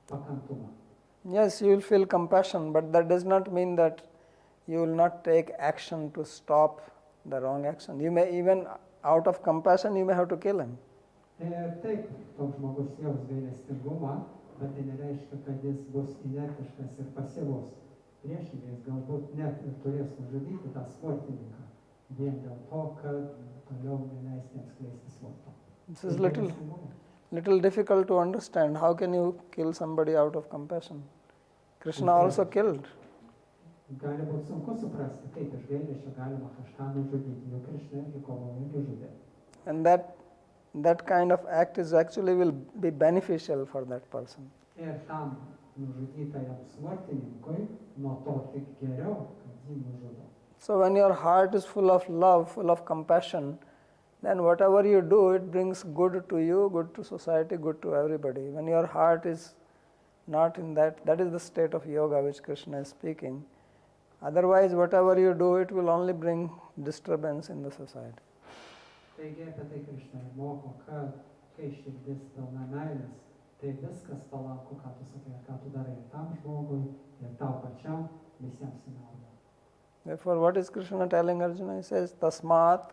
pakantumą. Yes, you will feel compassion, but that does not mean that you will not take action to stop the wrong action. You may even, out of compassion, you may have to kill him. Ir taip, toks žmogus jaus gailestingumą, bet tai nereiškia, kad jis bus inertiškas ir pasyvus. Priešingai, jis galbūt net ir turės nužudyti tą smurtininką, vien dėl to, kad toliau neleis jiems skleisti smurto. This is little difficult to understand. How can you kill somebody out of compassion? Krishna also killed. Gali būti sunku suprasti, kaip iš gailesčio galima kažką nužudyti, juk Krishna irgi kovojo, irgi žudė. And that kind of act is actually will be beneficial for that person. Ir tam nužudytajam smurtininkui nuo to tik geriau, kad jį nužudo. So when your heart is full of love, full of compassion, then whatever you do, it brings good to you, good to society, good to everybody. When your heart is not in that is the state of yoga which Krishna is speaking. Otherwise, whatever you do, it will only bring disturbance in the society. Taigi apie tai Krishna ir moko, kad kai širdis pilna meilės, tai viskas palanku, ką tu sakai, ką tu darai ir tam žmogui, ir tau pačiam, visiems į naudą. Therefore, what is Krishna telling Arjuna? He says, Tasmat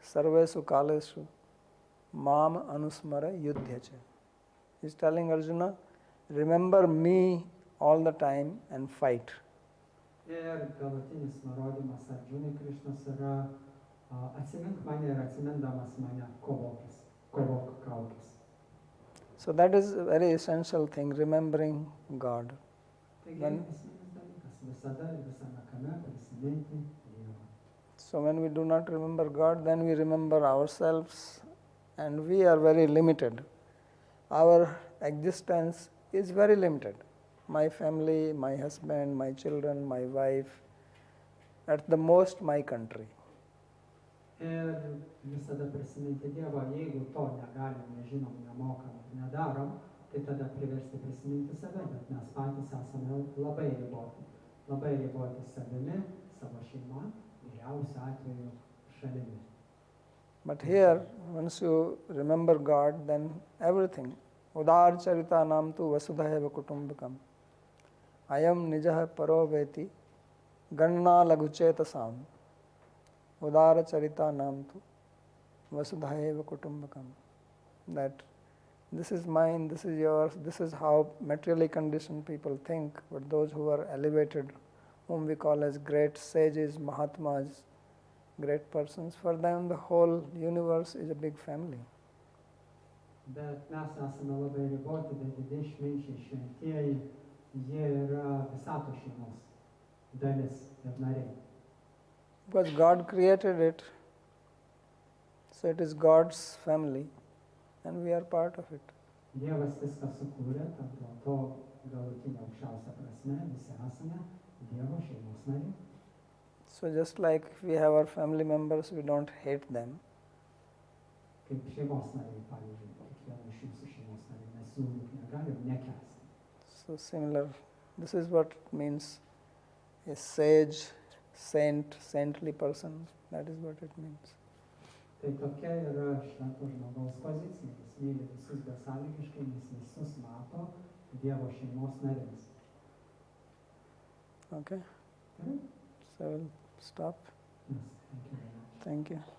sarvesu kaleshu mam anusmara yudhyacha. He is telling Arjuna, remember me all the time and fight. Ir galutinis nurodymas Arjunai Krišnos yra atsimink mane ir atsimindamas mane kovok kaukis. So that is a very essential thing, remembering God. Taigi When- esminis dalykas visada ir visame kame prisiminti Dievą. So when we do not remember God, then we remember ourselves, and we are very limited. Our existence is very limited. My family, my husband, my children, my wife, at the most my country. Ir visada prisiminti Dievą, jeigu to negalim, nežinom, nemokam, nedarom, tai tada priversti prisiminti save, bet mes patys esame labai riboti savimi, savo šeima, geriausiu atveju šalimi. But here, once you remember God, then everything. Udar charita nam tu vasudhaiva kutumbakam. Ayam nijah paro veti ganna laghuchetasam. Udara charita nam tu vasudhaiva kutumbakam. That this is mine, this is yours, this is how materially conditioned people think. But those who are elevated, whom we call as great sages, mahatmas, great persons, for them the whole universe is a big family. Bet mes esame labai riboti, bet didieji išminčiai, šventieji, jie yra visatos šeimos dalis ir nariai. Because God created it, so it is God's family, and we are part of it. Dievas viską sukūrė, tad dėl to galutinė aukščiausia prasme visi esame Dievo šeimos nariai. So just like if we have our family members, we don't hate them. Kaip šeimos nariai, pavyzdžiui, kiekvieno iš jūsų šeimos nariai, mes jų negalim nekęsti. So similar, this is what it means a sage, saint, saintly person. That is what it means. Tai tokia yra švento žmogaus pozicija. Jis myli visus besąlygiškai, nes visus mato Dievo šeimos nariais. Okay? Gerai? So we'll stop. Yes, thank you very much. Thank you.